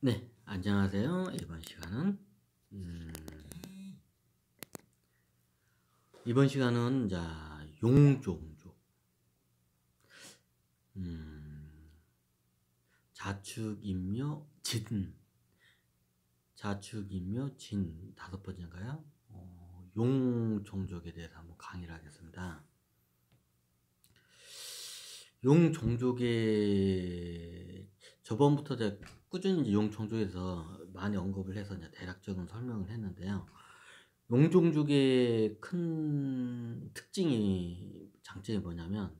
네, 안녕하세요. 이번 시간은 음, 자 용종족, 자축인묘 진, 자축인묘 진 다섯 번째인가요? 용종족에 대해서 한번 강의를 하겠습니다. 용종족의 저번부터 제가 꾸준히 이제 용종족에서 많이 언급을 해서 이제 대략적인 설명을 했는데요. 용종족의 큰 장점이 뭐냐면,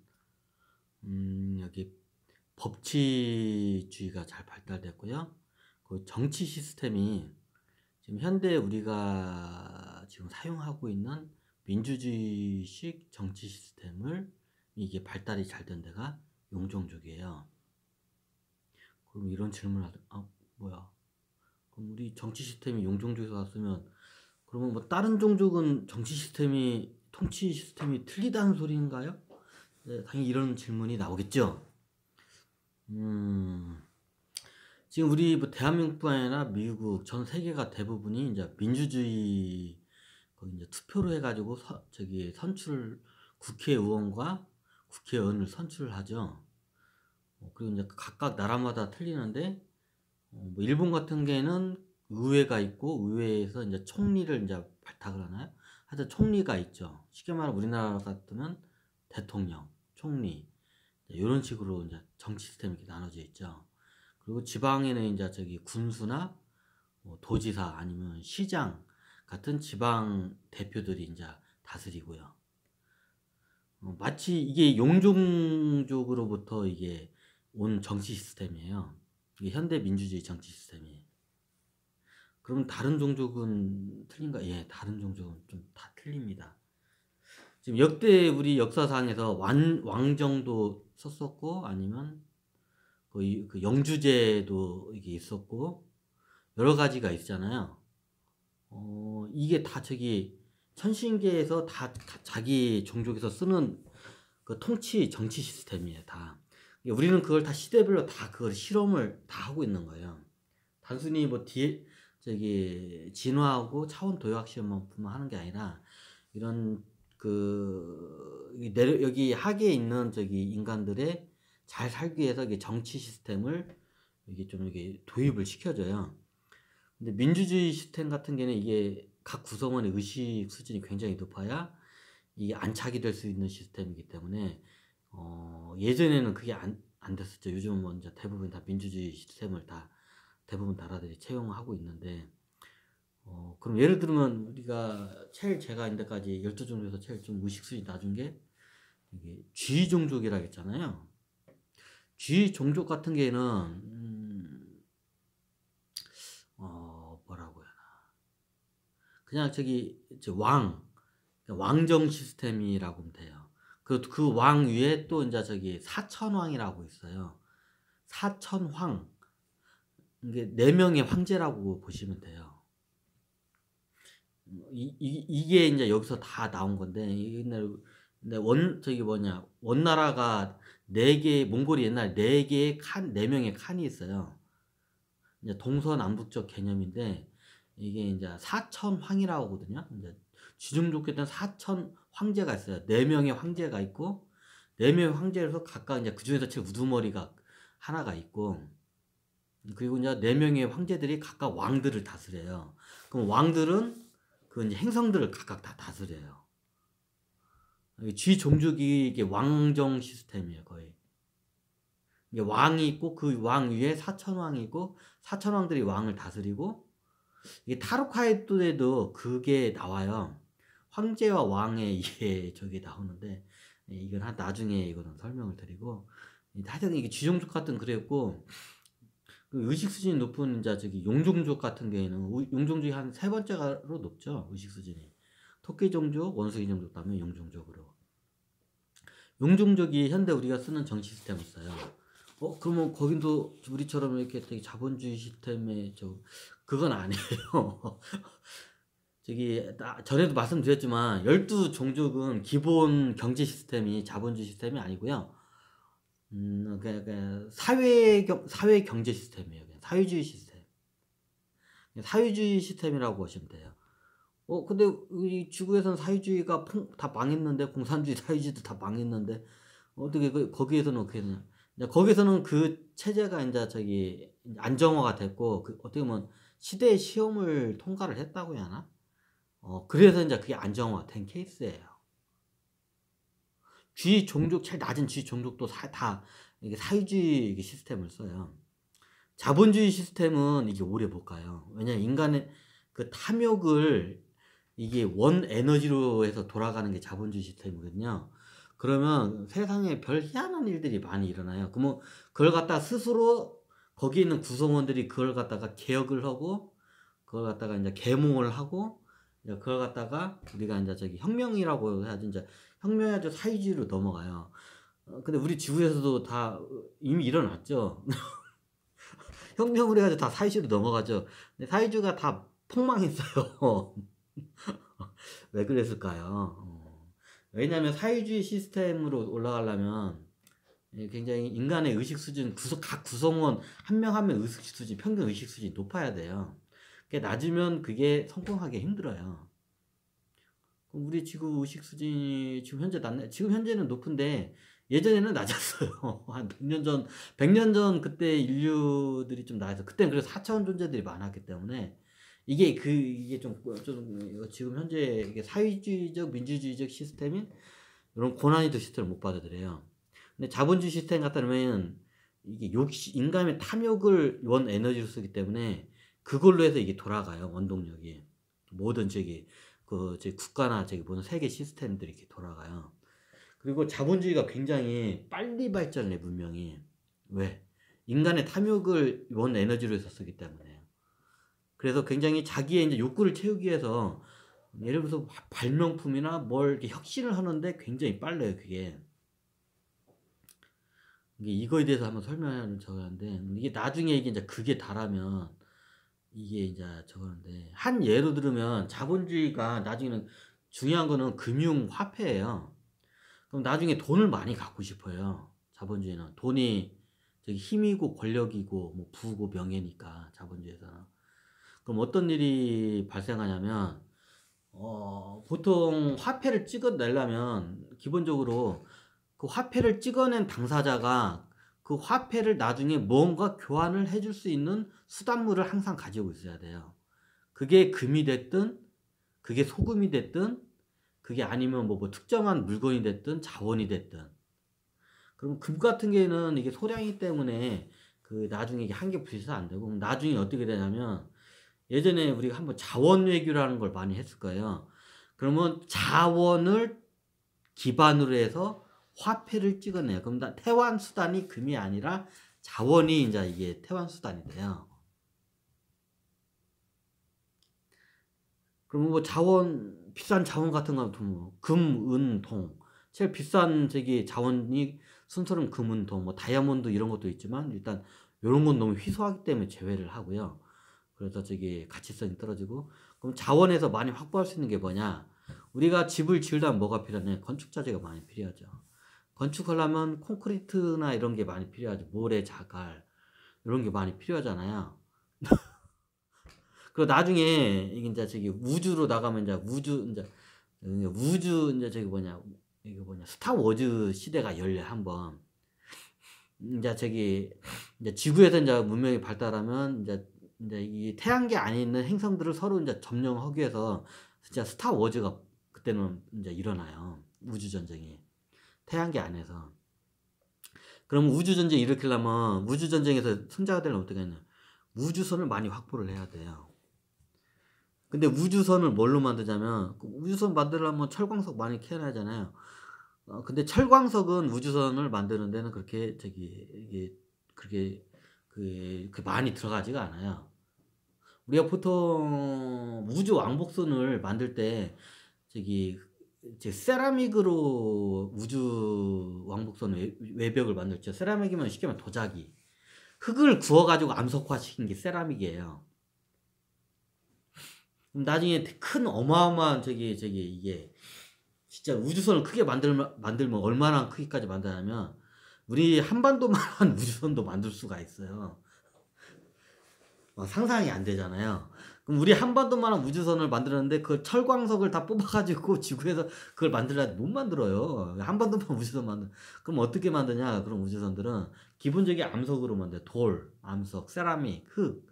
여기 법치주의가 잘 발달됐고요. 그 정치 시스템이 지금 현대 우리가 지금 사용하고 있는 민주주의식 정치 시스템을 이게 발달이 잘 된 데가 용종족이에요. 그럼 이런 질문을 뭐야? 그럼 우리 정치 시스템이 용종족에서 왔으면 그러면 뭐 다른 종족은 정치 시스템이 통치 시스템이 틀리다는 소리인가요? 네, 당연히 이런 질문이 나오겠죠. 지금 우리 뭐 대한민국뿐 아니라 미국 전 세계가 대부분이 이제 민주주의 거기 이제 투표로 해가지고 국회의원과 국회의원을 선출을 하죠. 그리고 이제 각각 나라마다 틀리는데 뭐 일본 같은 경우에는 의회가 있고 의회에서 이제 총리를 이제 발탁을 하나요? 하여튼 총리가 있죠. 쉽게 말하면 우리나라 같으면 대통령, 총리 이런 식으로 이제 정치 시스템이 이렇게 나눠져 있죠. 그리고 지방에는 이제 군수나 뭐 도지사 아니면 시장 같은 지방 대표들이 이제 다스리고요. 마치 이게 용종족으로부터 이게 온 정치 시스템이에요. 이게 현대 민주주의 정치 시스템이. 그럼 다른 종족은 틀린가? 예, 다른 종족은 좀 다 틀립니다. 지금 역대 우리 역사상에서 왕정도 썼었고 아니면 그 영주제도 이게 있었고 여러 가지가 있잖아요. 이게 다 천신계에서 다 자기 종족에서 쓰는 그 통치 정치 시스템이에요, 다. 우리는 그걸 다 시대별로 다 그걸 실험을 다 하고 있는 거예요. 단순히 뭐 진화하고 차원 도약 시험만 하는 게 아니라 이런 여기 하계에 있는 인간들의 잘 살기 위해서 이게 정치 시스템을 이게 좀 이게 도입을 시켜줘요. 근데 민주주의 시스템 같은 경우는 이게 각 구성원의 의식 수준이 굉장히 높아야 이게 안착이 될 수 있는 시스템이기 때문에 예전에는 그게 안 됐었죠. 요즘은 뭐 이제 대부분 다 민주주의 시스템을 다 대부분 나라들이 채용하고 있는데 그럼 예를 들면 우리가 제가 인데까지 12종 중에서 제일 좀 의식 수준이 낮은 게 이게 쥐 종족이라고 했잖아요. 쥐 종족 같은 경우에는 뭐라고 해야 하나. 그냥 왕정 시스템이라고 하면 돼요. 그 왕 위에 또 이제 사천왕이라고 있어요. 사천황. 이게 4명의 황제라고 보시면 돼요. 이게 이제 여기서 다 나온 건데, 옛날, 원나라가 4개, 몽골이 옛날 4개의 4명의 칸이 있어요. 이제 동서남북적 개념인데, 이게 이제 사천황이라고 하거든요. 이제 쥐종족 때는 사천 황제가 있어요. 4명의 황제가 있고, 4명의 황제에서 각각 이제 그 중에서 제일 우두머리가 하나가 있고, 그리고 이제 4명의 황제들이 각각 왕들을 다스려요. 그럼 왕들은 그 이제 행성들을 각각 다 다스려요. 쥐 종족이 이게 왕정 시스템이에요, 거의. 이게 왕이 있고 그 왕 위에 사천왕이 있고 사천왕들이 왕을 다스리고 이게 타로카이토에도 그게 나와요. 황제와 왕의 이게 나오는데 이건 나중에 이거는 설명을 드리고 하여튼 이게 쥐종족 같은 그랬고 그 의식 수준이 높은 이제 용종족 같은 경우에는 용종족이 한 3번째로 높죠. 의식 수준이. 토끼 종족, 원숭이 종족 다음에 용종족으로. 용종족이 현대 우리가 쓰는 정치 시스템을 써요. 그러면 거긴도 우리처럼 이렇게 되게 자본주의 시스템에 그건 아니에요. 전에도 말씀드렸지만 12종족은 기본 경제 시스템이 자본주의 시스템이 아니고요. 사회 경제 시스템이에요. 사회주의 시스템. 사회주의 시스템이라고 보시면 돼요. 근데 이 지구에서는 사회주의가 다 망했는데, 공산주의, 사회주의도 다 망했는데 어떻게 거기에서는 어떻게 되냐? 이제 거기서는 그 체제가 이제 저기 안정화가 됐고, 어떻게 보면 시대의 시험을 통과를 했다고 해야 하나? 그래서 이제 그게 안정화된 케이스예요. 쥐 종족, 제일 낮은 쥐 종족도 다 이게 사회주의 이게 시스템을 써요. 자본주의 시스템은 이게 오래 못 가요. 왜냐면 인간의 그 탐욕을 이게 원 에너지로 해서 돌아가는 게 자본주의 시스템이거든요. 그러면 세상에 별 희한한 일들이 많이 일어나요. 그러면 그걸 갖다 스스로 거기 있는 구성원들이 그걸 갖다가 개혁을 하고, 그걸 갖다가 이제 계몽을 하고, 이제 그걸 갖다가 우리가 이제 저기 혁명이라고 해야지, 이제 혁명해야지 사회주의로 넘어가요. 근데 우리 지구에서도 다 이미 일어났죠. 혁명을 해가지고 다 사회주의로 넘어가죠. 근데 사회주의가 다 폭망했어요. 왜 그랬을까요? 왜냐하면 사회주의 시스템으로 올라가려면 굉장히 인간의 의식 수준, 각 구성원 한 명 한 명 의식 수준, 평균 의식 수준이 높아야 돼요. 그게 낮으면 그게 성공하기 힘들어요. 그럼 우리 지구 의식 수준이 지금 현재는 높은데 예전에는 낮았어요. 한 100년 전 그때 인류들이 좀 나아서, 그때는 그래서 4차원 존재들이 많았기 때문에 이게 좀 지금 현재 이게 사회주의적 민주주의적 시스템인 이런 고난이도 시스템을 못 받아들여요. 근데 자본주의 시스템 같다 그러면 이게 인간의 탐욕을 원 에너지로 쓰기 때문에 그걸로 해서 이게 돌아가요. 원동력이 모든 국가나 모든 세계 시스템들이 이렇게 돌아가요. 그리고 자본주의가 굉장히 빨리 발전해, 문명이. 왜? 인간의 탐욕을 원 에너지로 해서 쓰기 때문에요. 그래서 굉장히 자기의 이제 욕구를 채우기 위해서, 예를 들어서 발명품이나 뭘 이렇게 혁신을 하는데 굉장히 빨라요, 그게. 이거에 대해서 한번 설명하는 저건데, 이게 나중에 이게 이제 그게 달하면 이게 이제 저건데, 한 예로 들으면 자본주의가 나중에는 중요한 거는 금융 화폐예요. 그럼 나중에 돈을 많이 갖고 싶어요. 자본주의는 돈이 저기 힘이고 권력이고 뭐 부고 명예니까, 자본주의에서는. 그럼 어떤 일이 발생하냐면, 보통 화폐를 찍어내려면 기본적으로 그 화폐를 찍어낸 당사자가 그 화폐를 나중에 뭔가 교환을 해줄 수 있는 수단물을 항상 가지고 있어야 돼요. 그게 금이 됐든, 그게 소금이 됐든, 그게 아니면 뭐 특정한 물건이 됐든 자원이 됐든. 그럼 금 같은 경우에는 이게 소량이기 때문에 그 나중에 이게 한계 부딪혀서 안 되고, 나중에 어떻게 되냐면, 예전에 우리가 한번 자원 외교라는 걸 많이 했을 거예요. 그러면 자원을 기반으로 해서 화폐를 찍어내요. 그럼 태환 수단이 금이 아니라 자원이 이제 이게 태환 수단이 돼요. 그러면 뭐 비싼 자원 같은 거, 금, 은, 동. 제일 비싼 자원이 순서는 금, 은, 동, 뭐 다이아몬드 이런 것도 있지만, 일단 이런 건 너무 희소하기 때문에 제외를 하고요. 그래서 가치성이 떨어지고. 그럼 자원에서 많이 확보할 수 있는 게 뭐냐? 우리가 집을 지으려면 뭐가 필요하냐? 건축자재가 많이 필요하죠. 건축하려면 콘크리트나 이런 게 많이 필요하죠. 모래, 자갈 이런 게 많이 필요하잖아요. 그리고 나중에 이게 이제 우주로 나가면 이제 우주 이게 스타워즈 시대가 열려, 한번. 이제 지구에서 이제 문명이 발달하면 이제 이 태양계 안에 있는 행성들을 서로 이제 점령하기 위해서 진짜 스타워즈가 그때는 이제 일어나요. 우주 전쟁이 태양계 안에서. 그럼 우주 전쟁 일으키려면, 우주 전쟁에서 승자가 되려면 어떻게 하냐? 우주선을 많이 확보를 해야 돼요. 근데 우주선을 뭘로 만드냐면, 우주선 만들려면 철광석 많이 캐야 하잖아요. 근데 철광석은 우주선을 만드는 데는 그렇게 많이 들어가지가 않아요. 우리가 보통 우주 왕복선을 만들 때 세라믹으로 우주 왕복선 외벽을 만들죠. 세라믹이면 쉽게 말하면 도자기. 흙을 구워가지고 암석화시킨 게 세라믹이에요. 그럼 나중에 큰 어마어마한 이게 진짜 우주선을 크게 만들면 얼마나 크기까지 만드냐면, 우리 한반도만한 우주선도 만들 수가 있어요. 상상이 안 되잖아요. 그럼 우리 한반도만한 우주선을 만들었는데 그 철광석을 다 뽑아 가지고 지구에서 그걸 만들라 못 만들어요. 한반도만 우주선 그럼 어떻게 만드냐? 그런 우주선들은 기본적인 암석으로 만들어요. 돌, 암석, 세라믹, 흙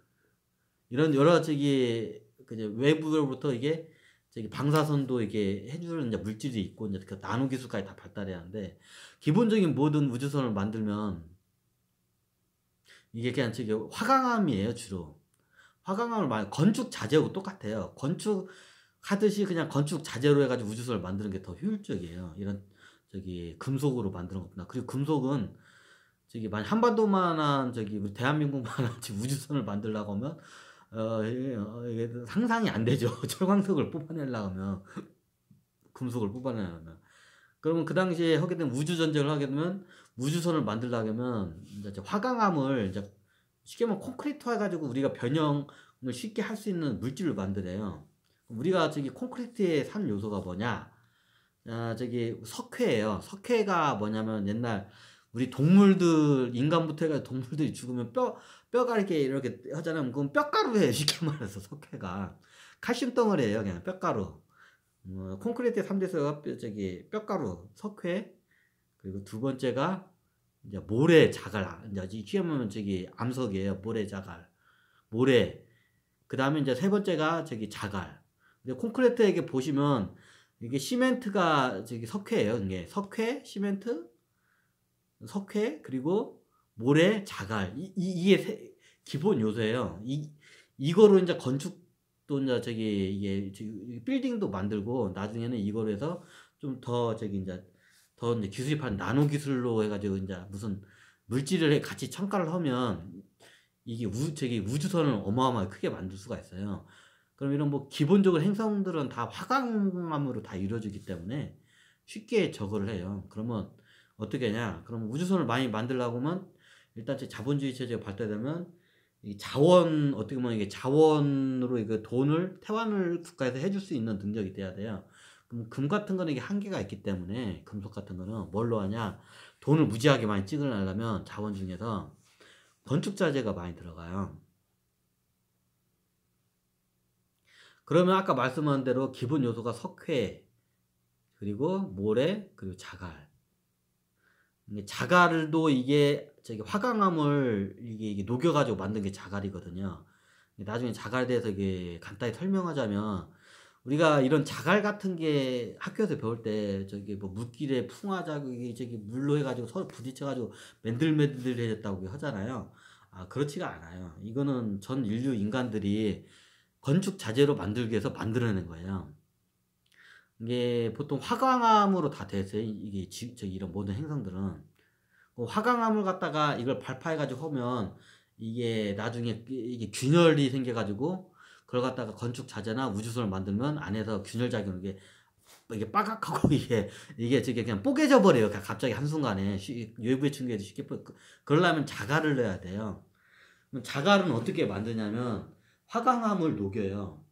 이런 여러 저기 그제 외부로부터 이게 저기 방사선도 이게 해주는 이제 물질이 있고 이제 그 나노 기술까지 다 발달해야 하는데 기본적인 모든 우주선을 만들면 이게 그냥 저기 화강암이에요 주로. 화강암을 건축 자재하고 똑같아요. 건축하듯이 그냥 건축 자재로 해가지고 우주선을 만드는 게 더 효율적이에요. 이런 저기 금속으로 만드는 것보다. 그리고 금속은 저기 만약 한반도만한 저기 우리 대한민국만한 우주선을 만들려고 하면 이게 상상이 안 되죠. 철광석을 뽑아내려고 하면 금속을 뽑아내려면 그러면 그 당시에 하게 되면 우주 전쟁을 하게 되면 우주선을 만들려고 하면 이제 화강암을 이제 쉽게 말하면 콘크리트 해가지고 우리가 변형을 쉽게 할 수 있는 물질을 만들어요. 우리가 저기 콘크리트의 산 요소가 뭐냐? 저기 석회예요. 석회가 뭐냐면 옛날 우리 동물들 인간부터 해가지고 동물들이 죽으면 뼈가 이렇게 하잖아요. 그건 뼈가루예요. 쉽게 말해서 석회가 칼슘 덩어리예요. 그냥 뼈가루. 콘크리트의 3대소가 저기 뼈가루, 석회, 그리고 두 번째가 이제 모래 자갈. 이제 쉽게 말하면 저기 암석이에요. 모래 자갈, 모래. 그 다음에 이제 세 번째가 저기 자갈. 근데 콘크리트에게 보시면 이게 시멘트가 저기 석회예요. 이게 석회, 시멘트, 석회 그리고 모래, 자갈 이게 기본 요소예요. 이거로 이제 건축도 이제 저기 이게 빌딩도 만들고 나중에는 이거로 해서 좀 더 저기 이제 더 이제 기술입한 나노 기술로 해가지고 이제 무슨 물질을 같이 첨가를 하면 이게 저기 우주선을 어마어마하게 크게 만들 수가 있어요. 그럼 이런 뭐 기본적으로 행성들은 다 화강암으로 다 이루어지기 때문에 쉽게 저거를 해요. 그러면 어떻게 하냐? 그럼 우주선을 많이 만들려고 하면 일단 자본주의 체제가 발달되면 이 자원 어떻게 보면 이게 자원으로 이거 돈을 태환을 국가에서 해줄 수 있는 능력이 돼야 돼요. 그럼 금 같은 거는 이게 한계가 있기 때문에 금속 같은 거는 뭘로 하냐? 돈을 무지하게 많이 찍으려면 자원 중에서 건축 자재가 많이 들어가요. 그러면 아까 말씀한 대로 기본 요소가 석회 그리고 모래 그리고 자갈. 자갈도 이게 저기 화강암을 이게 녹여가지고 만든 게 자갈이거든요. 나중에 자갈에 대해서 이게 간단히 설명하자면 우리가 이런 자갈 같은 게 학교에서 배울 때 저기 뭐 물길에 풍화 자국이 저기 물로 해가지고 서로 부딪혀가지고 맨들맨들해졌다고 하잖아요. 그렇지가 않아요. 이거는 전 인류 인간들이 건축 자재로 만들기 위해서 만들어낸 거예요. 이게 보통 화강암으로 다 됐어요. 이게 저기 이런 모든 행성들은 화강암을 갖다가 이걸 발파해가지고 하면 이게 나중에 이게 균열이 생겨가지고 그걸 갖다가 건축 자재나 우주선을 만들면 안에서 균열 작용 이게 빠각하고 이게 저게 그냥 뽀개져 버려요. 갑자기 한순간에 외부의 충격에도 쉽게 그러려면 자갈을 넣어야 돼요. 그럼 자갈은 어떻게 만드냐면 화강암을 녹여요.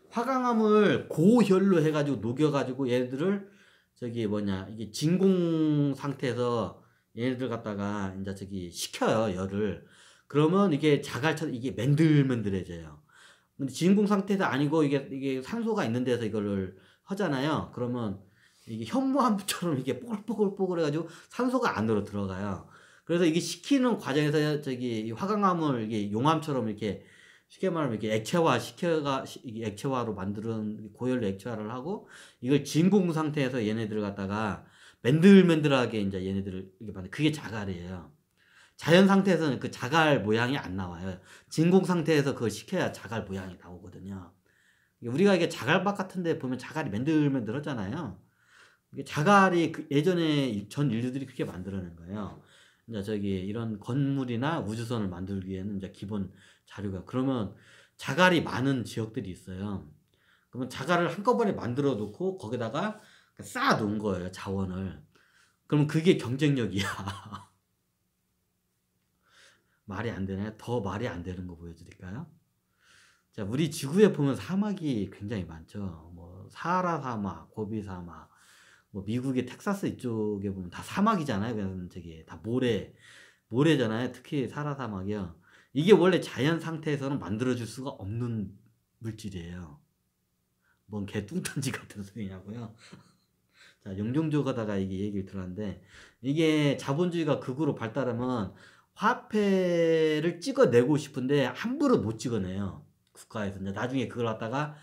화강암을 고열로 해가지고 녹여가지고 얘들을 저기 뭐냐 이게 진공 상태에서 얘네들 갖다가 이제 저기 식혀요 열을. 그러면 이게 자갈처럼 이게 맨들맨들해져요. 근데 진공 상태도 아니고 이게 산소가 있는 데서 이거를 하잖아요. 그러면 이게 현무암처럼 이게 뽀글뽀글뽀글 해가지고 산소가 안으로 들어가요. 그래서 이게 식히는 과정에서 저기 화강암을 이게 용암처럼 이렇게 쉽게 말하면 이렇게 이게 액체화로 만드는 고열로 액체화를 하고 이걸 진공 상태에서 얘네들을 갖다가 맨들맨들하게 이제 얘네들을 이렇게 만든 그게 자갈이에요. 자연 상태에서는 그 자갈 모양이 안 나와요. 진공 상태에서 그걸 식혀야 자갈 모양이 나오거든요. 우리가 이게 자갈밭 같은데 보면 자갈이 맨들맨들 하잖아요. 이게 자갈이 예전에 전 인류들이 그렇게 만들어낸 거예요. 이제 저기 이런 건물이나 우주선을 만들기 위해는 이제 기본 자료가 그러면 자갈이 많은 지역들이 있어요. 그러면 자갈을 한꺼번에 만들어 놓고 거기다가 쌓아 놓은 거예요, 자원을. 그러면 그게 경쟁력이야. 말이 안 되네. 더 말이 안 되는 거 보여드릴까요? 자, 우리 지구에 보면 사막이 굉장히 많죠. 뭐 사하라 사막, 고비 사막, 뭐 미국의 텍사스 이쪽에 보면 다 사막이잖아요. 그냥 저기 다 모래잖아요. 특히 사하라 사막이요. 이게 원래 자연 상태에서는 만들어질 수가 없는 물질이에요. 뭔 개뚱딴지 같은 소리냐고요. 자, 영종조가다가 이게 얘기를 들었는데, 이게 자본주의가 극으로 발달하면 화폐를 찍어내고 싶은데 함부로 못 찍어내요. 국가에서. 이제 나중에 그걸 갖다가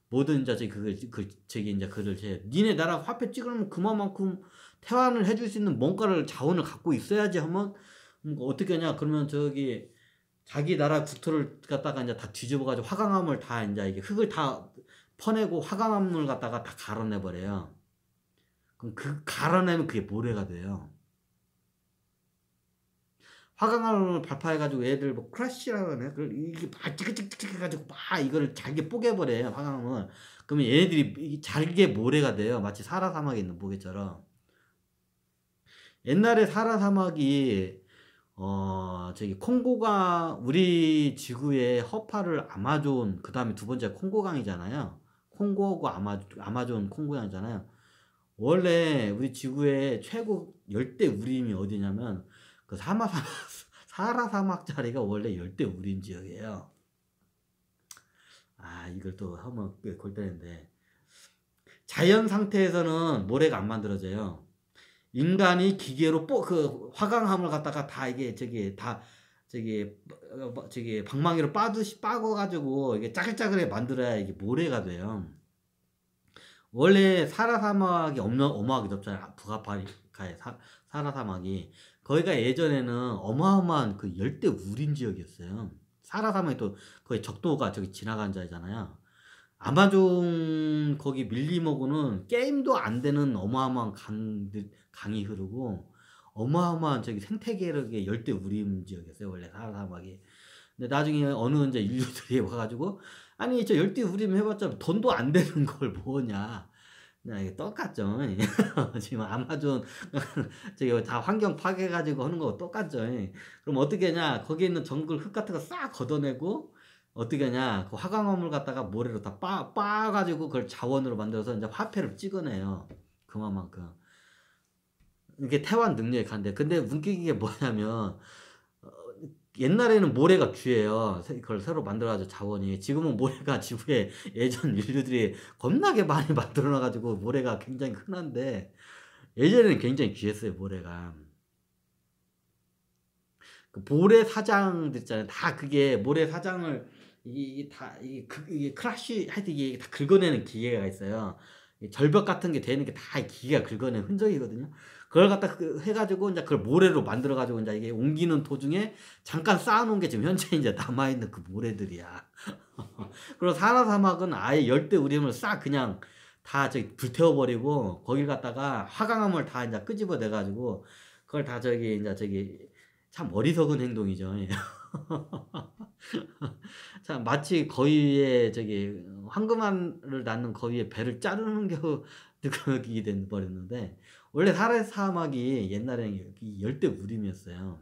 모든 이제 저기 이제 그를 니네 나라 화폐 찍으면 그만큼 태환을 해줄 수 있는 뭔가를 자원을 갖고 있어야지 하면 어떻게 하냐? 그러면 저기 자기 나라 국토를 갖다가 이제 다 뒤집어가지고 화강암을 다 이제 이게 흙을 다 퍼내고 화강암을 갖다가 다 갈아내 버려요. 그럼 그 갈아내면 그게 모래가 돼요. 화강암을 발파해가지고 애들 뭐 크러쉬라고 하네. 그걸 이게 막 찌그찌그찌그 해가지고 막 이거를 잘게 뽀개버려요. 화강암을. 그러면 얘네들이 잘게 모래가 돼요. 마치 사라 사막에 있는 모래처럼. 옛날에 사라 사막이 저기 콩고가 우리 지구의 허파를 아마존 그 다음에 두 번째 콩고강이잖아요. 콩고고 아마존 콩고강이잖아요. 원래 우리 지구의 최고 열대 우림이 어디냐면 그 사하라 사막 자리가 원래 열대 우림 지역이에요. 아 이걸 또 하면 골 때리는데 자연 상태에서는 모래가 안 만들어져요. 인간이 기계로 그 화강암을 갖다가 다 이게 저기 방망이로 빠궈가지고 이게 짜글짜글하게 만들어야 이게 모래가 돼요. 원래 사하라 사막이 어마어마하게 덥잖아요. 북아프리카의 사하라 사막이. 거기가 예전에는 어마어마한 그 열대 우림 지역이었어요. 사하라 사막이 또 거의 적도가 저기 지나간 자리잖아요. 아마존 거기 밀림하고는 게임도 안 되는 어마어마한 강이 흐르고 어마어마한 저기 생태계력의 열대 우림 지역이었어요. 원래 사하라 사막이. 근데 나중에 어느 이제 인류들이 와가지고 아니 저 열대 우림 해봤자 돈도 안 되는 걸 뭐냐. 이게 똑같죠. 지금 아마존 저기 다 환경 파괴가지고 하는 거 똑같죠. 그럼 어떻게 하냐? 거기 있는 정글 흙 같은 거 싹 걷어내고 어떻게 하냐? 그 화강암을 갖다가 모래로 다 빻아가지고 그걸 자원으로 만들어서 이제 화폐를 찍어내요. 그만큼. 이게 태환 능력이 간대. 근데 웃기는 게 뭐냐면 옛날에는 모래가 귀해요. 그걸 새로 만들어가지고 자원이. 지금은 모래가 지구에 예전 인류들이 겁나게 많이 만들어놔가지고 모래가 굉장히 흔한데 예전에는 굉장히 귀했어요. 모래가. 그 모래 사장들 있잖아요. 다 그게 모래 사장을 이게 크라쉬 하여튼 이게 다 긁어내는 기계가 있어요. 절벽 같은 게 되는 게 다 기계가 긁어내는 흔적이거든요. 그걸 갖다 해가지고 이제 그걸 모래로 만들어가지고 이제 이게 옮기는 도중에 잠깐 쌓아놓은 게 지금 현재 이제 남아있는 그 모래들이야. 그리고 사하라 사막은 아예 열대 우림을 싹 그냥 다 저기 불태워버리고 거길 갖다가 화강암을 다 이제 끄집어내가지고 그걸 다 저기 참 어리석은 행동이죠. 참 마치 거위에 저기 황금알을 낳는 거위의 배를 자르는 격이 돼 버렸는데 원래 사하라 사막이 옛날에는 열대 우림이었어요.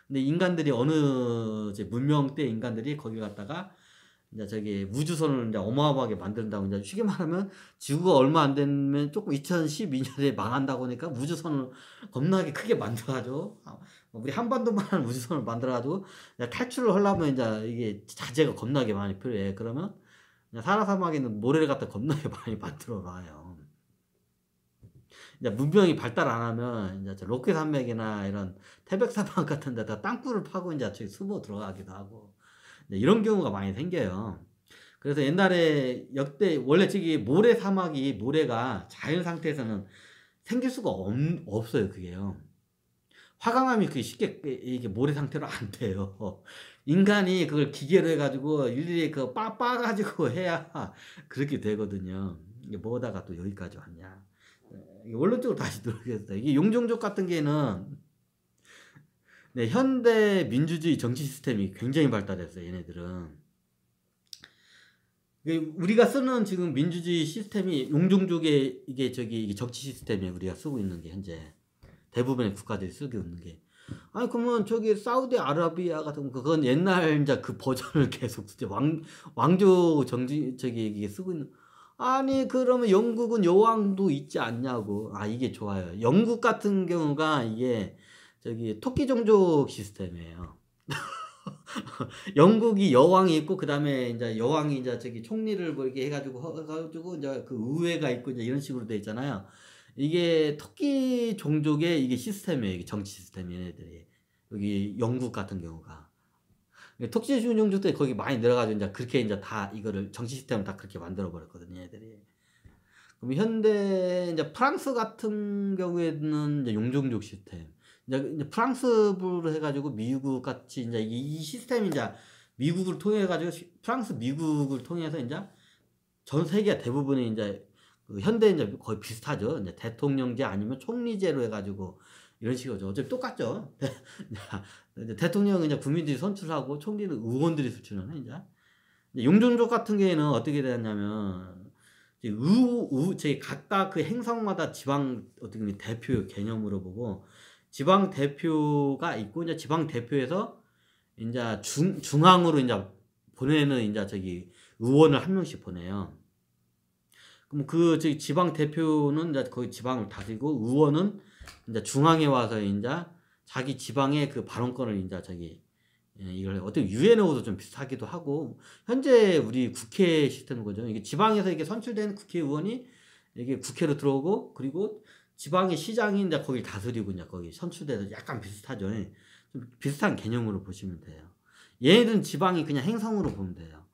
근데 인간들이 어느 이제 문명 때 인간들이 거기 갔다가 이제 저기 우주선을 이제 어마어마하게 만든다고 이제 쉽게 말하면 지구가 얼마 안 되면 조금 2012년에 망한다고 하니까 우주선을 겁나게 크게 만들어가지고 우리 한반도만 우주선을 만들어가지고 탈출을 하려면 이제 이게 자재가 겁나게 많이 필요해. 그러면 사하라 사막에 있는 모래를 갖다 겁나게 많이 만들어 놔요. 이제 문명이 발달 안 하면 이제 로키 산맥이나 이런 태백 사막 같은 데다 땅굴을 파고 이제 저기 숨어 들어가기도 하고 이런 경우가 많이 생겨요. 그래서 옛날에 원래 저기 모래 사막이 모래가 자연 상태에서는 생길 수가 없어요. 그게요. 화강암이 그게 쉽게 이게 모래 상태로 안 돼요. 인간이 그걸 기계로 해가지고 일일이 그 빠가지고 해야 그렇게 되거든요. 이게 뭐다가 또 여기까지 왔냐. 원론적으로 다시 들어오겠습니다. 이게 용종족 같은 게는 네, 현대 민주주의 정치 시스템이 굉장히 발달했어요. 얘네들은. 우리가 쓰는 지금 민주주의 시스템이 용종족의 이게 정치 시스템이에요. 우리가 쓰고 있는 게 현재 대부분의 국가들이 쓰고 있는 게. 아니 그러면 저기 사우디아라비아 같은 거 그건 옛날 이제 그 버전을 계속 왕조 정치 이게 쓰고 있는. 아니 그러면 영국은 여왕도 있지 않냐고. 아 이게 좋아요. 영국 같은 경우가 이게 저기 토끼 종족 시스템이에요. 영국이 여왕이 있고 그다음에 인제 여왕이 인제 저기 총리를 뭐 이렇게 해 가지고 해 가지고 인제 그 의회가 있고 인제 이런 식으로 돼 있잖아요. 이게 토끼 종족의 이게 시스템이에요. 이게 정치 시스템이 얘네들이. 여기 영국 같은 경우가. 예 토끼 종족들이 거기 많이 늘어 가지고 인제 그렇게 인제 다 이거를 정치 시스템을 다 그렇게 만들어 버렸거든요, 얘네들이. 그럼 현대 인제 프랑스 같은 경우에는 인제 용종족 시스템. 인제 프랑스부로 해 가지고 미국 같이 인제 이 시스템이 인제 미국을 통해 가지고 프랑스 미국을 통해서 인제 전 세계 대부분이 인제 그 현대 인제 거의 비슷하죠. 인제 대통령제 아니면 총리제로 해 가지고 이런 식이죠. 어차피 똑같죠. 이제 대통령은 이제 국민들이 선출하고 총리는 의원들이 선출하는 인제. 이제 용종족 같은 경우에는 어떻게 되었냐면 이제 저희 각각 그 행성마다 지방 어떻게 보면 대표 개념으로 보고 지방 대표가 있고 이제 지방 대표에서 인제 중앙으로 인제 보내는 인제 저기 의원을 한 명씩 보내요. 그럼 그 저기 지방 대표는 인제 거기 지방을 다스리고 의원은 인제 중앙에 와서 인제 자기 지방의 그 발언권을 인제 저기 예 이걸 어떻게 유엔하고도 좀 비슷하기도 하고 현재 우리 국회 시스템인 거죠. 이게 지방에서 이게 선출된 국회의원이 이게 국회로 들어오고 그리고 지방의 시장이 인제 거길 다스리고 인제 거기 선출돼서 약간 비슷하죠. 예. 좀 비슷한 개념으로 보시면 돼요. 얘네들은 지방이 그냥 행성으로 보면 돼요.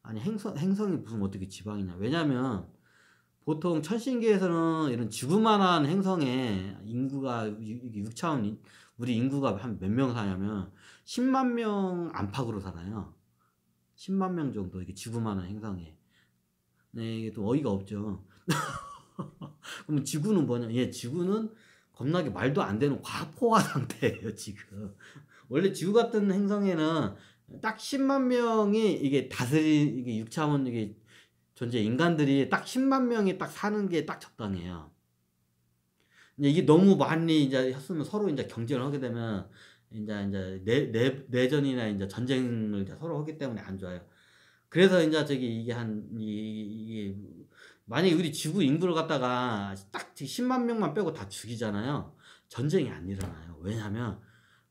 아니 행성이 무슨 어떻게 지방이냐. 왜냐하면 보통 천신계에서는 이런 지구만한 행성에 인구가 6차원 우리 인구가 한 몇 명 사냐면 10만 명 안팎으로 살아요. 10만 명 정도 이게 지구만한 행성에. 네 이게 또 어이가 없죠. 그럼 지구는 뭐냐? 예 지구는 겁나게 말도 안 되는 과포화 상태예요 지금. 원래 지구 같은 행성에는 딱 10만 명이 이게 이게 6차원 이게 존재 인간들이 딱 10만 명이 딱 사는 게 딱 적당해요. 이제 이게 너무 많이 인제 했으면 서로 인제 경쟁을 하게 되면 인제 내전이나 인제 전쟁을 이제 서로 하기 때문에 안 좋아요. 그래서 인제 저기 이게 한 이게 만약에 우리 지구 인구를 갖다가 딱 10만 명만 빼고 다 죽이잖아요. 전쟁이 안 일어나요. 왜냐하면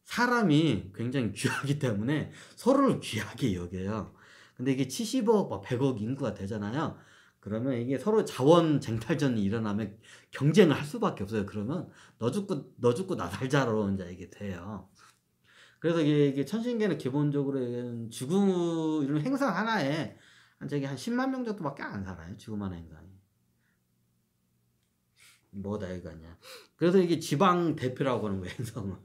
사람이 굉장히 귀하기 때문에 서로를 귀하게 여겨요. 근데 이게 70억 막 100억 인구가 되잖아요. 그러면 이게 서로 자원 쟁탈전이 일어나면 경쟁을 할 수밖에 없어요. 그러면 너 죽고 나 살자로 인제 이게 돼요. 그래서 이게 천신계는 기본적으로 지구 이런 행성 하나에 한 저기 한 10만 명 정도밖에 안 살아요, 지구만한 행성이. 뭐가 다 여기가냐. 그래서 이게 지방 대표라고 하는 거예요, 행성을.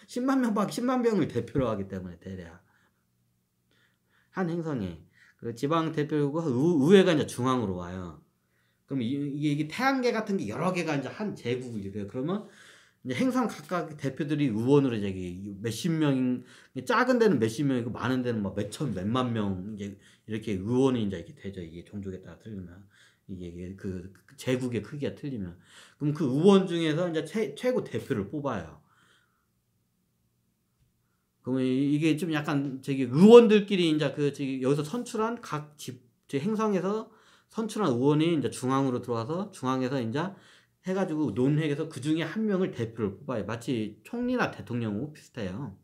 10만 명을 대표로 하기 때문에 대략. 한 행성에. 그 지방 대표고 의회가 인제 중앙으로 와요. 그럼 이게 태양계 같은 게 여러 개가 인제 한 제국을 이뤄요. 그러면 이제 행성 각각 대표들이 의원으로 저기 몇십 명 작은 데는 몇십 명이고 많은 데는 막 몇천 몇만 명 이제 이렇게 의원이 인제 이렇게 되죠. 이게 종족에 따라 틀리면. 이게 그 제국의 크기가 틀리면. 그럼 그 의원 중에서 인제 최고 대표를 뽑아요. 그러면 이게 좀 약간 저기 의원들끼리 인제 그 저기 여기서 선출한 각 저 행성에서 선출한 의원이 인제 중앙으로 들어와서 중앙에서 인제 해 가지고 논회에서 그중에 한 명을 대표를 뽑아요. 마치 총리나 대통령하고 비슷해요.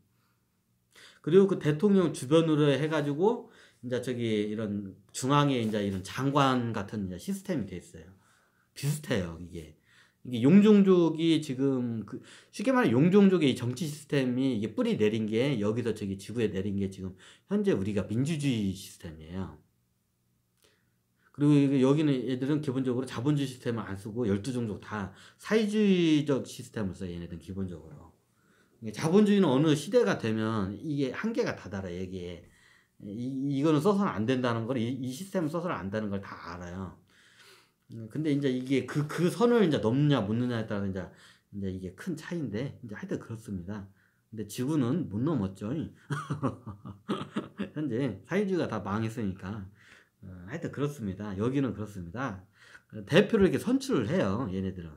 그리고 그 대통령 주변으로 해 가지고 인제 저기 이런 중앙에 인제 이런 장관 같은 인제 시스템이 돼 있어요. 비슷해요 이게. 이게 용종족이 지금 그 쉽게 말하면 용종족의 이 정치 시스템이 이게 뿌리 내린 게 여기서 저기 지구에 내린 게 지금 현재 우리가 민주주의 시스템이에요. 그리고 이게 여기는 얘들은 기본적으로 자본주의 시스템을 안 쓰고 12종족 다 사회주의적 시스템을 써요 얘네들은 기본적으로. 이게 자본주의는 어느 시대가 되면 이게 한계가 다다라요 이게. 이거는 써서는 안 된다는 걸 이 시스템을 써서는 안 된다는 걸 다 알아요. 근데 인제 이게 그 선을 인제 넘느냐 못 넘느냐에 따라서 인제 이게 큰 차이인데 인제 하여튼 그렇습니다. 근데 지구는 못 넘었죠. 현재 사회주의가 다 망했으니까. 하여튼 그렇습니다. 여기는 그렇습니다. 대표를 이렇게 선출을 해요 얘네들은.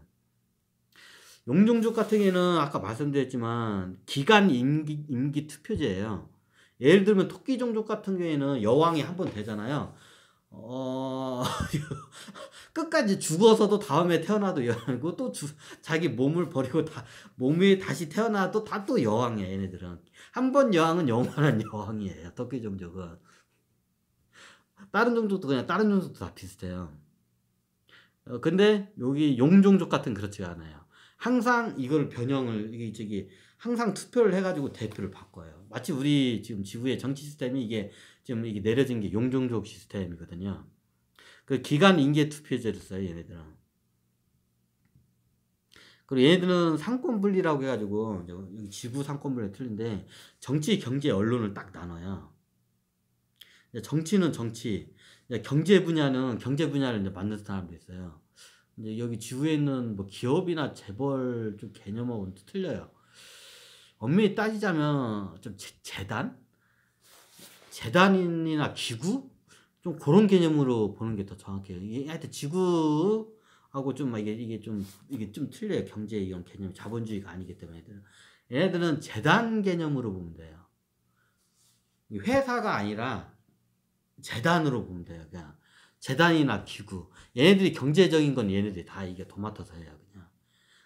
용종족 같은 경우에는 아까 말씀드렸지만 기간 임기 투표제예요. 예를 들면 토끼 종족 같은 경우에는 여왕이 한 번 되잖아요. 어 끝까지 죽어서도 다음에 태어나도 여왕이고 또 자기 몸을 버리고 몸이 다시 태어나도 다 또 여왕이야 얘네들은. 한 번 여왕은 영원한 여왕이에요 토끼 종족은. 다른 종족도 그냥 다른 종족도 다 비슷해요. 근데 여기 용 종족 같은 그렇지가 않아요. 항상 이걸 변형을 이게 저기 항상 투표를 해 가지고 대표를 바꿔요. 마치 우리 지금 지구의 정치 시스템이 이게 지금 이게 내려진 게 용 종족 시스템이거든요. 그 기간 임기 투표제를 써요 얘네들은. 그리고 얘네들은 상권 분리라고 해 가지고 여기 지구 상권 분리가 틀린데 정치, 경제, 언론을 딱 나눠요. 정치는 정치, 경제 분야는 경제 분야를 이제 만든 사람도 있어요. 이제 여기 지구에 있는 뭐 기업이나 재벌 좀 개념하고는 또 틀려요. 엄밀히 따지자면 좀 재단? 재단이나 기구? 좀 그런 개념으로 보는 게 더 정확해요. 이게 하여튼 지구하고 좀 막 이게 좀 틀려요. 경제 이런 개념, 자본주의가 아니기 때문에 얘네들은 재단 개념으로 보면 돼요. 회사가 아니라 재단으로 보면 돼요. 그냥 재단이나 기구. 얘네들이 경제적인 건 얘네들이 다 이게 도맡아서 해요. 그냥.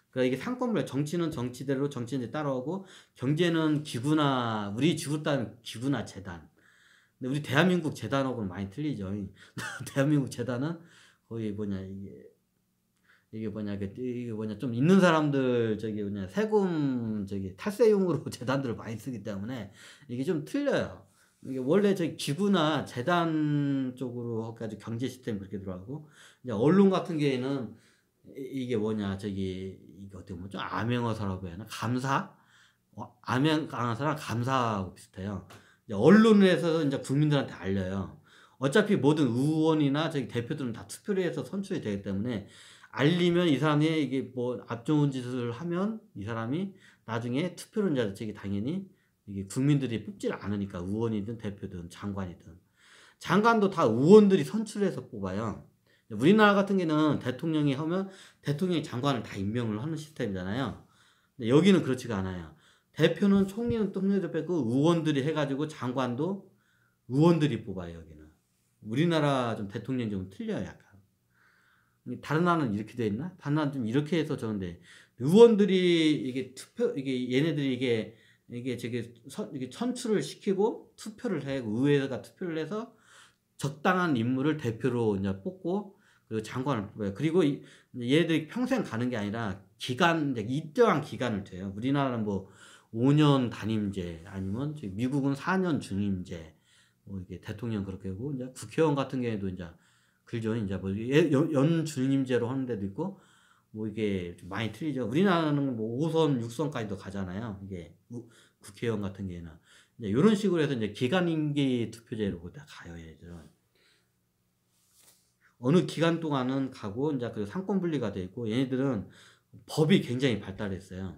그러니까 이게 상권별 정치는 정치대로 정치인들 따라오고 경제는 기구나 우리 지구 따는 기구나 재단. 근데 우리 대한민국 재단하고는 많이 틀리죠. 대한민국 재단은 거의 뭐냐 이게 뭐냐 이게 뭐냐 좀 있는 사람들 저기 뭐냐 세금 저기 탈세용으로 재단들을 많이 쓰기 때문에 이게 좀 틀려요. 이게 원래 저기 기구나 재단 쪽으로까지 경제 시스템이 그렇게 들어가고 이제 언론 같은 경우에는 이게 뭐냐 저기 이게 어떻게 보면 좀 암행어사라고 해야 하나 감사 암행어사랑 감사하고 비슷해요. 이제 언론에서 이제 국민들한테 알려요. 어차피 모든 의원이나 저기 대표들은 다 투표를 해서 선출이 되기 때문에 알리면 이 사람이 이게 뭐 앞 좋은 짓을 하면 이 사람이 나중에 투표를 이제 저기 당연히 이게 국민들이 뽑지를 않으니까 의원이든 대표든 장관이든 장관도 다 의원들이 선출해서 뽑아요. 우리나라 같은 경우는 대통령이 하면 대통령이 장관을 다 임명을 하는 시스템이잖아요. 근데 여기는 그렇지가 않아요. 대표는 총리는 총리를 빼고 의원들이 해가지고 장관도 의원들이 뽑아요 여기는. 우리나라 좀 대통령이 좀 틀려요 약간. 다른 나라는 이렇게 돼 있나? 다른 나라는 좀 이렇게 해서 저런데 의원들이 이게 투표 이게 얘네들이 이게 저기 이게 선출을 시키고 투표를 해 의회가 투표를 해서 적당한 인물을 대표로 이제 뽑고 그리고 장관을 뽑아요. 그리고 얘네들이 평생 가는 게 아니라 기간 이제 일정한 기간을 둬요. 우리나라는 뭐 5년 단임제 아니면 미국은 4년 중임제 뭐 이게 대통령 그렇게 하고 이제 국회의원 같은 경우에도 이제 그죠 이제 뭐 연 중임제로 하는 데도 있고 뭐 이게 좀 많이 틀리죠. 우리나라는 뭐 5선, 6선까지도 가잖아요. 이게 국회의원 같은 경우에는 이제 이런 식으로 해서 이제 기간 임기 투표제로 다 가요 얘들은. 어느 기간 동안은 가고 이제 그 상권 분리가 돼 있고 얘네들은 법이 굉장히 발달했어요.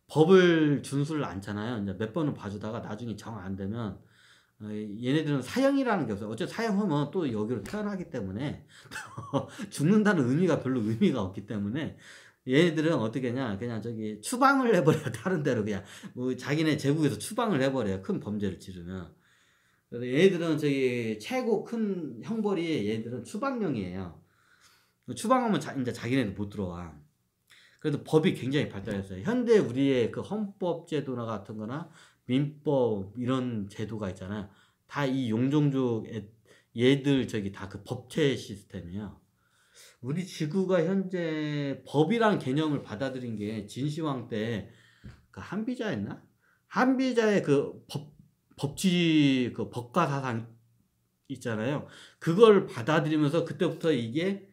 법을 준수를 않잖아요. 이제 몇 번은 봐주다가 나중에 정 안 되면 얘네들은 사형이라는 게 없어요. 어차피 사형하면 또 여기로 태어나기 때문에 죽는다는 의미가 별로 의미가 없기 때문에 얘네들은 어떻게 하냐 그냥 저기 추방을 해버려요. 다른 데로 그냥 뭐 자기네 제국에서 추방을 해버려요. 큰 범죄를 지르면. 그래서 얘네들은 저기 최고 큰 형벌이 얘네들은 추방령이에요. 추방하면 이제 자기네도 못 들어와. 그래도 법이 굉장히 발달했어요. 현대 우리의 그 헌법 제도나 같은 거나 민법 이런 제도가 있잖아요. 다 이 용종족 얘들 저기 다 그 법체 시스템이에요. 우리 지구가 현재 법이란 개념을 받아들인 게 진시황 때 그 한비자였나? 한비자의 그 그 법과 사상 있잖아요. 그걸 받아들이면서 그때부터 이게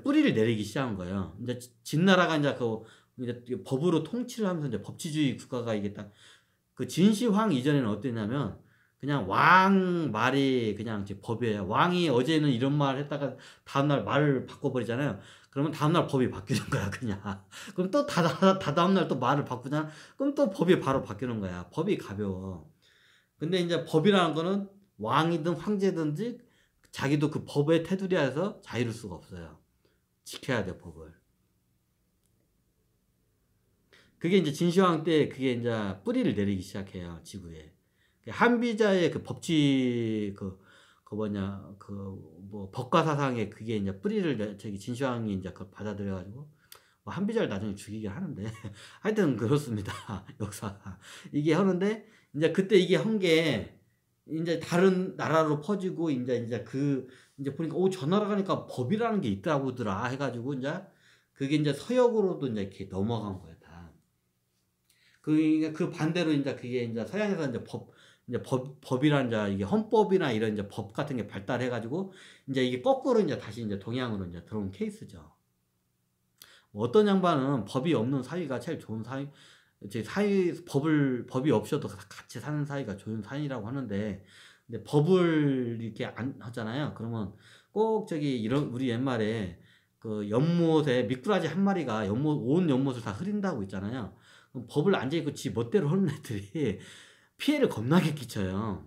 뿌리를 내리기 시작한 거예요. 이제 진나라가 이제 이제 법으로 통치를 하면서 이제 법치주의 국가가 이게 딱 그 진시황 이전에는 어땠냐면 그냥 왕 말이 그냥 법이에요. 왕이 어제는 이런 말 했다가 다음날 말을 바꿔버리잖아요. 그러면 다음날 법이 바뀌는 거야 그냥. 그럼 또 다음날 또 말을 바꾸잖아. 그럼 또 법이 바로 바뀌는 거야. 법이 가벼워. 근데 이제 법이라는 거는 왕이든 황제든지 자기도 그 법의 테두리 안에서 자유를 수가 없어요. 지켜야 돼 법을. 그게 이제 진시황 때 그게 이제 뿌리를 내리기 시작해요 지구에. 한비자의 그 법치 그 그 뭐냐 뭐 법과 사상에 그게 인제 뿌리를 저기 진시황이 인제 그걸 받아들여 가지고 뭐 한비자를 나중에 죽이긴 하는데 하여튼 그렇습니다. 역사가. 이게 하는데 인제 그때 이게 한 게 인제 다른 나라로 퍼지고 인제 그 인제 보니까 '어 저 나라 가니까 법이라는 게 있더라고더라.' 해 가지고 인제 그게 인제 서역으로도 인제 이렇게 넘어간 거예요 다. 그러니까 그 반대로 인제 그게 인제 서양에서 인제 법이란 인제 이게 헌법이나 이런 인제 법 같은 게 발달해 가지고 인제 이게 거꾸로 인제 다시 인제 동양으로 인제 들어온 케이스죠. 뭐 어떤 양반은 법이 없는 사이가 제일 좋은 사이 이제 사이 법이 없어도 같이 사는 사이가 좋은 사이라고 하는데 근데 법을 이렇게 안 하잖아요. 그러면 꼭 저기 이런 우리 옛말에 그 연못에 미꾸라지 한 마리가 연못 온 연못을 다 흐린다고 있잖아요. 그럼 법을 안 지키고 지 멋대로 하는 애들이 피해를 겁나게 끼쳐요.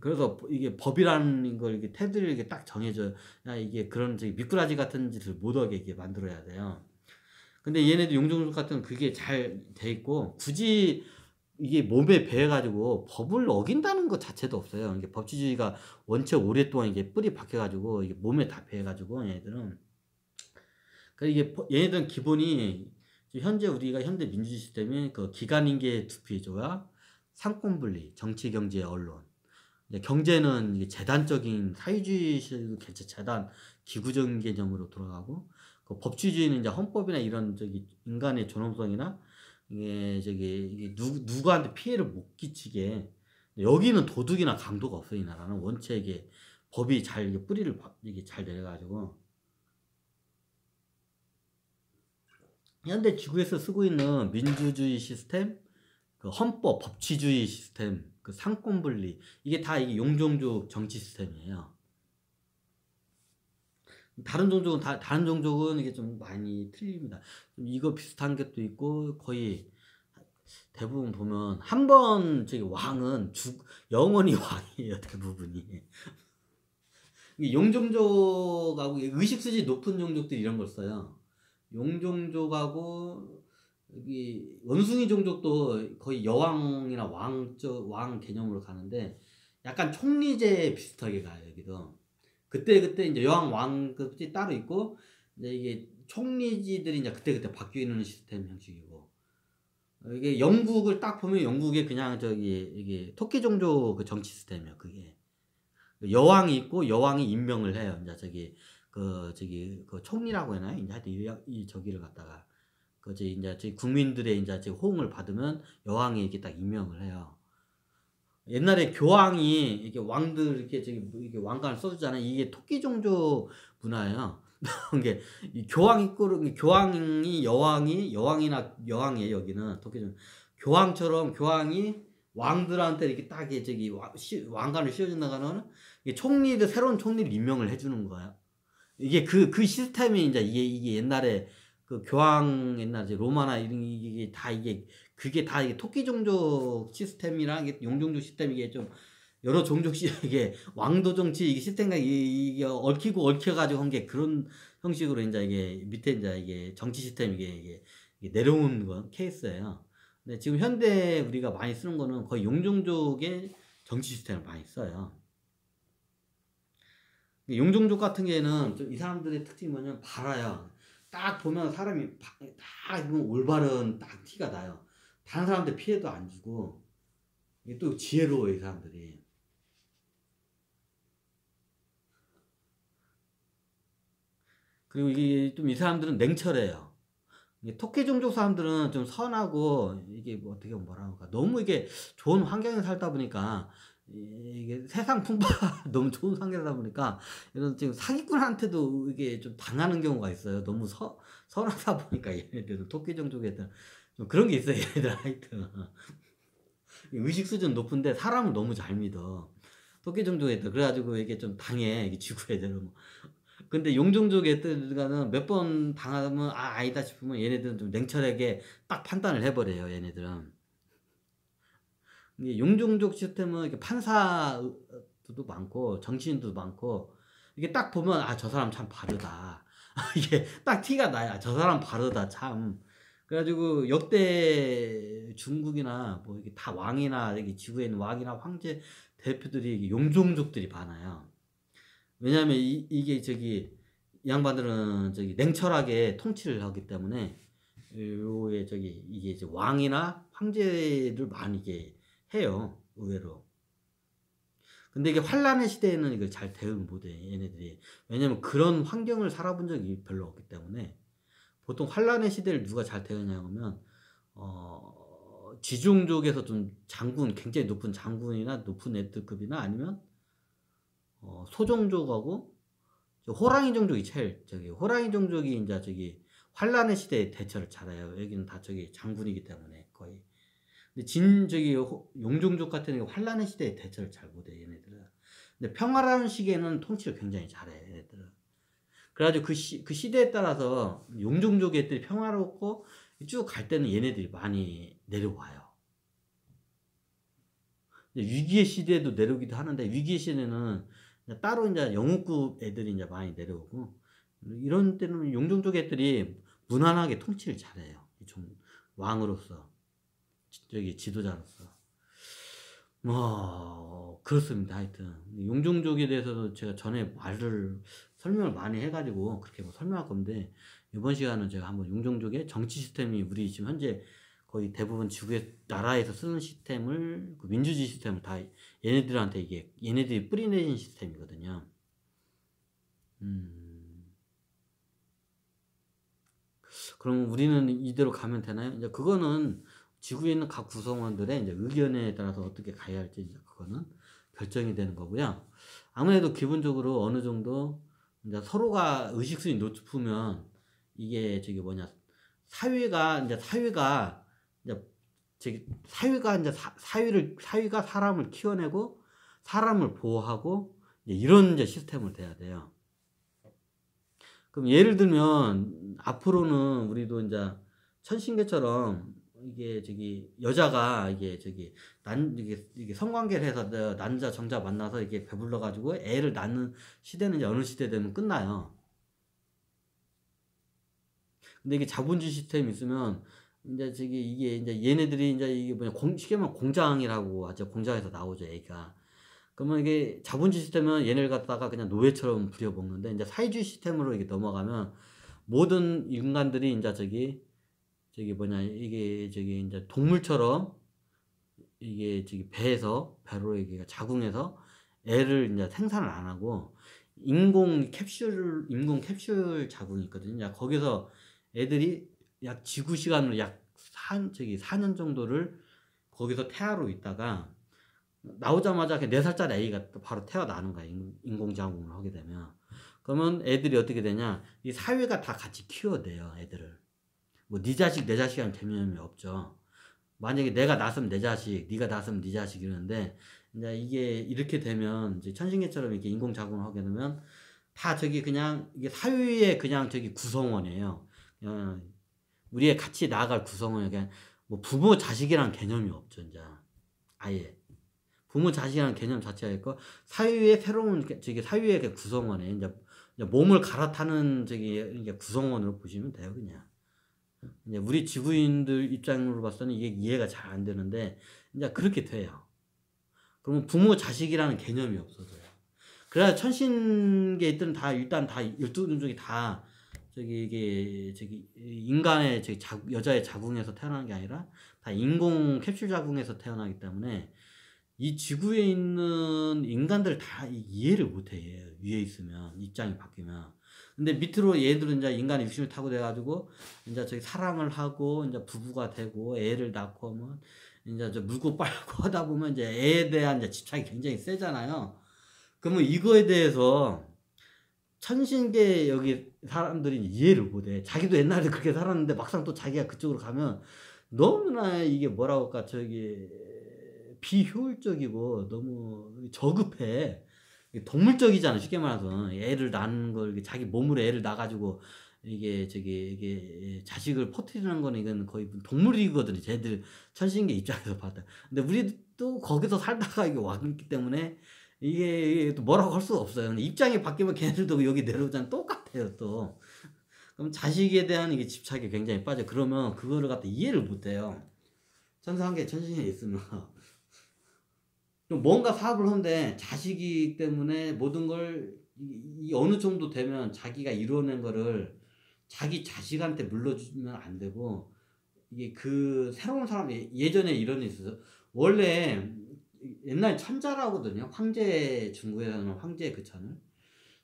그래서 이게 법이라는 걸 이렇게 테두리를 이렇게 딱 정해줘야 이게 그런 저기 미꾸라지 같은 짓을 못 하게 이렇게 만들어야 돼요. 근데 얘네들 용종족 같은 그게 잘 돼 있고 굳이 이게 몸에 배어 가지고 법을 어긴다는 것 자체도 없어요. 이게 법치주의가 원체 오랫동안 이게 뿌리 박혀 가지고 이게 몸에 다 배어 가지고 얘네들은. 그러니까 이게 얘네들은 기본이 지금 현재 우리가 현대 민주주의 시스템이 그 기관인계 투표제와 상권분리, 정치, 경제, 언론. 이제 경제는 이게 재단적인 사회주의 식으로 재단 기구적인 개념으로 돌아가고 그 법치주의는 이제 헌법이나 이런 저기 인간의 존엄성이나 이게 저기 이게 누구한테 피해를 못 끼치게 여기는 도둑이나 강도가 없어요. 이 나라는 원체 이게 법이 잘 이게 뿌리를 이게 잘 내려 가지고 현대 지구에서 쓰고 있는 민주주의 시스템, 그 헌법, 법치주의 시스템, 그 상권 분리 이게 다 이게 용종족 정치 시스템이에요. 다른 종족은 이게 좀 많이 틀립니다. 좀 이거 비슷한 것도 있고 거의 대부분 보면 한 번 저기 왕은 영원히 왕이에요 대부분이. 이게 용종족하고 의식수지 높은 종족들이 이런 걸 써요. 용종족하고 여기 원숭이 종족도 거의 여왕이나 왕 개념으로 가는데 약간 총리제 비슷하게 가요 여기도. 그때 인제 여왕 왕급이 따로 있고 이제 이게 총리지들이 인제 그때그때 바뀌는 시스템 형식이고 이게 영국을 딱 보면 영국에 그냥 저기 이게 토끼 종족 그 정치 시스템이에요 그게. 여왕이 있고 여왕이 임명을 해요. 인제 저기 그 총리라고 하나요? 인제 하여튼 이 저기를 갖다가 그제 인제 저희 국민들의 인제 호응을 받으면 여왕이 이렇게 딱 임명을 해요. 옛날에 교황이 이렇게 왕들 이렇게 저기 뭐 이렇게 왕관을 써 주잖아요. 이게 토끼 종족 문화예요. 이게 이 교황이 꾸르 교황이 여왕이나 여왕이에요 여기는 토끼 종 교황처럼 교황이 왕들한테 이렇게 딱 이게 저기 왕관을 씌워 준다거나 이게 총리를 새로운 총리를 임명을 해 주는 거예요. 이게 그 시스템이 인제 이게 옛날에 그 교황 옛날 이제 로마나 이런 이게 다 이게 그게 다 이게 토끼 종족 시스템이랑 이게 용종족 시스템 이게 좀 여러 종족식 이게 왕도 정치 이게 시스템과 이게 얽혀 가지고 한 게 그런 형식으로 인제 이게 밑에 인제 이게 정치 시스템 이게 내려온 건 케이스예요. 근데 지금 현대 우리가 많이 쓰는 거는 거의 용종족의 정치 시스템을 많이 써요. 용종족 같은 경우에는 좀 이 사람들의 특징이 뭐냐면 밝아요. 딱 보면 사람이 딱 이건 올바른 딱 티가 나요. 다른 사람한테 피해도 안 주고 이게 또 지혜로워요 이 사람들이. 그리고 이게 좀 이 사람들은 냉철해요. 이게 토끼 종족 사람들은 좀 선하고 이게 뭐 어떻게 뭐라 그럴까 너무 이게 좋은 환경에 살다 보니까 이게 세상 풍파 너무 좋은 환경이다 보니까 이런 지금 사기꾼한테도 이게 좀 당하는 경우가 있어요. 너무 선하다 보니까 얘네들은 토끼 종족 애들 좀 그런 게 있어요 얘네들 하여튼. 의식 수준 높은데 사람을 너무 잘 믿어. 토끼 종족 애들 그래 가지고 이게 좀 당해 이게 지구 애들은. 근데 용종족 애들과는 몇 번 당하면 '아 아니다.' 싶으면 얘네들은 좀 냉철하게 딱 판단을 해 버려요 얘네들은. 이게 용종족 시스템은 이렇게 판사들도 많고 정치인도 많고 이게 딱 보면 '아 저 사람 참 바르다.' 이게 딱 티가 나요. '아 저 사람 바르다 참.' 그래 가지고 역대 중국이나 뭐 이게 다 왕이나 여기 지구에 있는 왕이나 황제 대표들이 이게 용종족들이 많아요. 왜냐하면 이게 이 양반들은 냉철하게 통치를 하기 때문에 요에 이게 이제 왕이나 황제를 많이 이게 해요, 의외로. 근데 이게 환란의 시대에는 이걸 잘 대응 못 해, 얘네들이. 왜냐면 그런 환경을 살아본 적이 별로 없기 때문에. 보통 환란의 시대를 누가 잘 대응하냐면 지종족에서 좀 장군, 굉장히 높은 장군이나 높은 애들급이나 아니면 소종족하고 호랑이 종족이 제일 호랑이 종족이 인자 환란의 시대에 대처를 잘해요. 여기는 다 장군이기 때문에 거의. 근데 용종족 같은 경우 환란의 시대에 대처를 잘 못해, 얘네들은. 근데 평화라는 시기에는 통치를 굉장히 잘해, 얘네들은. 그래가지고 그 시대에 따라서 용종족 애들이 평화롭고 쭉 갈 때는 얘네들이 많이 내려와요. 위기의 시대에도 내려오기도 하는데, 위기의 시대는 따로 이제 영웅급 애들이 이제 많이 내려오고, 이런 때는 용종족 애들이 무난하게 통치를 잘해요. 왕으로서, 지도자로서. 뭐 그렇습니다. 하여튼 용종족에 대해서도 제가 전에 설명을 많이 해가지고 그렇게 뭐 설명할 건데, 이번 시간은 제가 한번 용종족의 정치 시스템이 우리 지금 현재 거의 대부분 지구의 나라에서 쓰는 시스템을, 그 민주주의 시스템을 다 얘네들한테 얘네들이 뿌리내린 시스템이거든요. 그럼 우리는 이대로 가면 되나요? 이제 그거는 지구에 있는 각 구성원들의 이제 의견에 따라서 어떻게 가야 할지 이제 그거는 결정이 되는 거고요. 아무래도 기본적으로 어느 정도 이제 서로가 의식수준이 높으면 이게 사회가 이제 사회가 사람을 키워내고 사람을 보호하고 이런 이제 시스템을 돼야 돼요. 그럼 예를 들면 앞으로는 우리도 이제 천신계처럼 이게 여자가 이게 성관계를 해서 남자 정자 만나서 이게 배불러 가지고 애를 낳는 시대는 이제 어느 시대 되면 끝나요. 근데 이게 자본주의 시스템이 있으면 이제 이게 이제 얘네들이 이제 이게 쉽게 말하면 공장이라고 하죠. 공장에서 나오죠, 애가. 그러면 이게 자본주의 시스템은 얘네를 갖다가 그냥 노예처럼 부려먹는데, 이제 사회주의 시스템으로 이게 넘어가면 모든 인간들이 이제 이게 이제 동물처럼 이게 배로 이게 자궁에서 애를 이제 생산을 안 하고 인공 캡슐 자궁이 있거든요. 거기서 애들이 약 지구 시간으로 약 4년 정도를 거기서 태아로 있다가 나오자마자 4살짜리 애기가 또 바로 태어나는 거야. 인공자궁을 하게 되면. 그러면 애들이 어떻게 되냐, 이 사회가 다 같이 키워내요, 애들을. 뭐 네 자식 내 자식이라는 개념이 없죠. 만약에 내가 낳았으면 내 자식, 네가 낳았으면 네 자식 이러는데, 이제 이게 이렇게 되면 이제 천신계처럼 이렇게 인공자궁을 하게 되면 다 그냥 이게 사회의 그냥 구성원이에요. 우리의 같이 나아갈 구성원이 그냥 뭐 부모 자식이란 개념이 없죠, 이제. 아예. 부모 자식이라는 개념 자체가 있고, 사회의 새로운 사회의 구성원에 이제 몸을 갈아타는 이게 구성원으로 보시면 돼요, 그냥. 이제 우리 지구인들 입장으로 봤을 때는 이게 이해가 잘 안 되는데, 이제 그렇게 돼요. 그러면 부모 자식이라는 개념이 없어져요. 그래야 천신계 있던 일단 다 12종족이 다 이게 인간의 여자의 자궁에서 태어나는 게 아니라 다 인공 캡슐 자궁에서 태어나기 때문에 이 지구에 있는 인간들 다 이해를 못해, 위에 있으면, 입장이 바뀌면. 근데 밑으로 얘들은 이제 인간의 육신을 타고 돼가지고, 이제 사랑을 하고, 이제 부부가 되고, 애를 낳고 하면, 이제 물고 빨고 하다 보면 이제 애에 대한 이제 집착이 굉장히 세잖아요. 그러면 이거에 대해서 천신계 여기 사람들이 이해를 못해. 자기도 옛날에 그렇게 살았는데 막상 또 자기가 그쪽으로 가면 너무나 이게 뭐라고 할까, 비효율적이고 너무 저급해. 동물적이잖아, 쉽게 말해서. 애를 낳는 걸, 자기 몸으로 애를 낳아가지고 이게 자식을 퍼뜨리는 거는 이건 거의 동물이거든요, 쟤들 천신계 입장에서 봤다. 근데 우리도 거기서 살다가 이게 왔기 때문에 이게 또 뭐라고 할 수가 없어요. 근데 입장이 바뀌면 걔네들도 여기 내려오잖아. 똑같아요, 또. 그럼 자식에 대한 이게 집착이 굉장히 빠져. 그러면 그거를 갖다 이해를 못 해요. 천상계 천신에 있으면. 뭔가 사업을 하는데 자식이기 때문에 모든 걸 이 어느 정도 되면 자기가 이루어낸 거를 자기 자식한테 물려주면 안 되고, 이게 그 새로운 사람, 예전에 이런 게 있어요. 원래 옛날 천자라거든요. 황제, 중국에서는 황제 그 천을.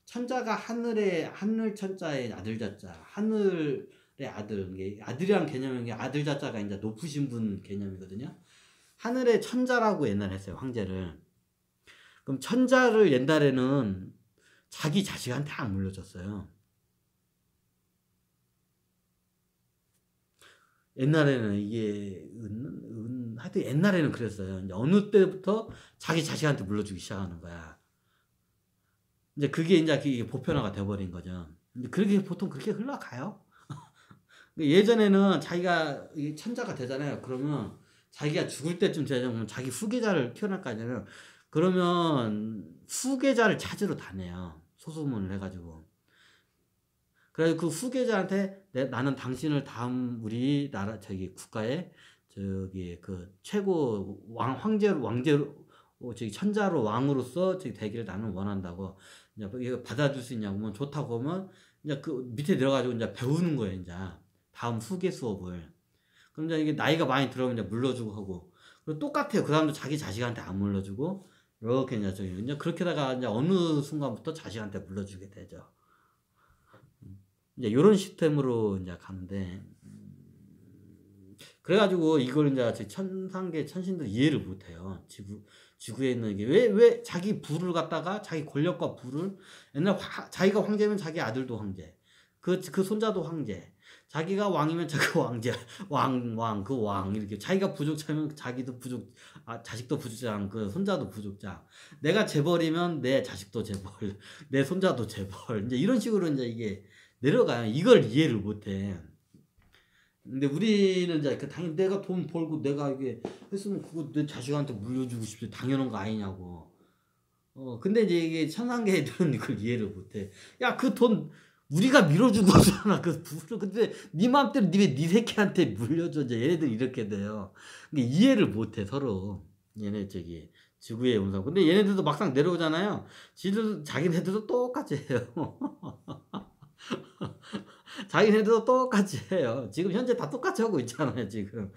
천자가 하늘의 하늘 천자의 아들 자자, 하늘의 아들, 이게 아들이란 개념인 게 아들 자자가 이제 높으신 분 개념이거든요. 하늘의 천자라고 옛날에 했어요, 황제를. 그럼 천자를 옛날에는 자기 자식한테 안 물려줬어요. 옛날에는 이게 하여튼 옛날에는 그랬어요. 이제 어느 때부터 자기 자식한테 물려주기 시작하는 거야. 이제 그게 이제 그게 보편화가 돼버린 거죠. 근데 그렇게 보통 그렇게 흘러가요. 예전에는 자기가 이게 천자가 되잖아요. 그러면 자기가 죽을 때쯤 되면 자기 후계자를 키워날 거 아니에요. 그러면 후계자를 찾으러 다녀요. 소소문을 해가지고. 그래서 그 후계자한테 나는 당신을 다음 우리나라 저기 국가의 저기 그 최고 왕제로 저기 천자로 왕으로서 저기 되기를 나는 원한다고. 이제 이거 받아줄 수 있냐고 하면 좋다고 하면 이제 그 밑에 들어가지고 이제 배우는 거예요. 이제 다음 후계 수업을. 그럼 이제 이게 나이가 많이 들어오면 이제 물려주고 하고. 그리고 똑같아요. 그 사람도 자기 자식한테 안 물려주고 이렇게 이제 저기 이제 그렇게다가 이제 어느 순간부터 자식한테 물려주게 되죠. 이제 요런 시스템으로 이제 가는데, 그래가지고 이걸 이제 천상계 천신들 이해를 못해요. 지구에 있는 게 왜 자기 부를 갖다가 자기 권력과 부를 옛날 자기가 황제면 자기 아들도 황제, 그 손자도 황제, 자기가 왕이면 자기가 왕제, 그 왕 이렇게 자기가 부족자면 자기도 부족, 자식도 부족장, 그 손자도 부족장, 내가 재벌이면 내 자식도 재벌, 내 손자도 재벌, 이제 이런 식으로 이제 이게 내려가요. 이걸 이해를 못해. 근데 우리는 이제 당연히 내가 돈 벌고 내가 이게 했으면 그거 내 자식한테 물려주고 싶지, 당연한 거 아니냐고. 근데 이제 이게 천상계 애들은 이걸 이해를 못해. 야, 그 돈 우리가 밀어주고잖아. 그 부를. 근데 네 맘대로 네 새끼한테 물려줘. 이제 얘네들 이렇게 돼요. 근데 이해를 못해 서로. 얘네 저기 지구에 온 사람. 근데 얘네들도 막상 내려오잖아요. 자기네들도 똑같이 해요. 자기네들도 똑같이 해요. 지금 현재 다 똑같이 하고 있잖아요, 지금.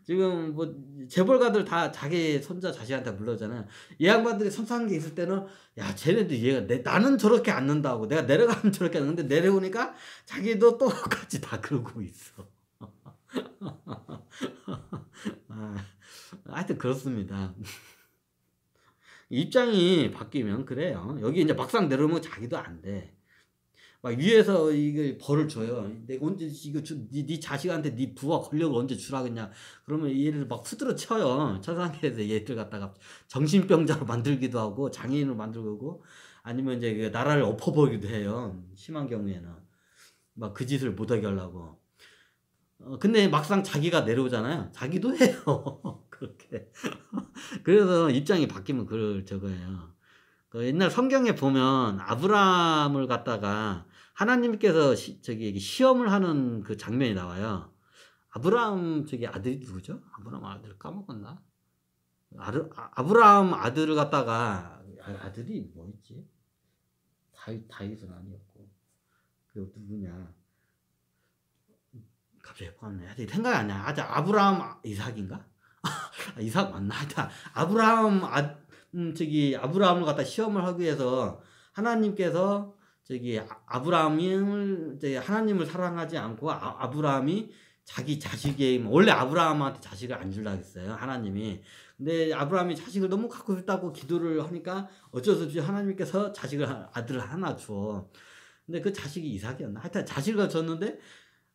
지금 뭐 재벌가들 다 자기 손자 자식한테 물러잖아요. 이 양반들이 선상계 있을 때는 야, 쟤네들 나는 저렇게 앉는다고, 내가 내려가면 저렇게 앉는데 내려오니까 자기도 똑같이 다 그러고 있어. 하여튼 그렇습니다. 입장이 바뀌면 그래요. 여기 이제 막상 내려오면 자기도 안 돼. 막 위에서 이거 벌을 줘요. 내가 언제 이거 네 자식한테 네 부와 권력을 언제 주라겠냐. 그러면 얘를 막 후드러 쳐요. 천상계에서 얘들 갖다가 정신병자로 만들기도 하고 장애인으로 만들고, 아니면 이제 그 나라를 엎어버리기도 해요. 심한 경우에는 막 그 짓을 못하게 하려고. 근데 막상 자기가 내려오잖아요. 자기도 해요. 그렇게. 그래서 입장이 바뀌면 그걸 저거예요. 그 옛날 성경에 보면 아브라함을 갖다가 하나님께서 저기 시험을 하는 그 장면이 나와요. 아브라함 저기 아들이 누구죠? 아브라함 아들 까먹었나? 아브라함 아들을 갖다가 아들이 뭐였지? 다윗은 아니었고, 그 누구냐? 갑자기 헷갈렸네. 하여튼 생각이 안 나. 아브라함 이삭인가? 이삭 맞나? 하여튼 아브라함을 갖다 시험을 하기 위해서 하나님께서 저기 아브라함을 하나님을 사랑하지 않고 아브라함이 자기 자식의, 원래 아브라함한테 자식을 안 주려고 했어요, 하나님이. 근데 아브라함이 자식을 너무 갖고 싶다고 기도를 하니까 어쩔 수 없이 하나님께서 아들을 하나 줘. 근데 그 자식이 이삭이었나? 하여튼 자식을 줬는데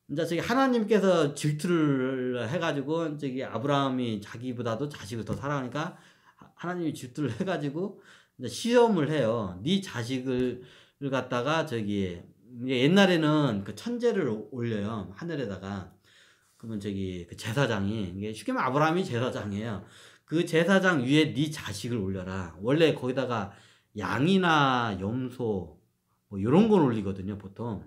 이제 저기 하나님께서 질투를 해가지고 저기 아브라함이 자기보다도 자식을 더 사랑하니까 하나님이 질투를 해가지고 이제 시험을 해요. 네 자식을 갖다가 저기 옛날에는 그 천재를 올려요, 하늘에다가. 그러면 저기 그 제사장이, 이게 쉽게 말하면 아브라함이 제사장이에요. 그 제사장 위에 네 자식을 올려라. 원래 거기다가 양이나 염소 뭐 이런 걸 올리거든요, 보통.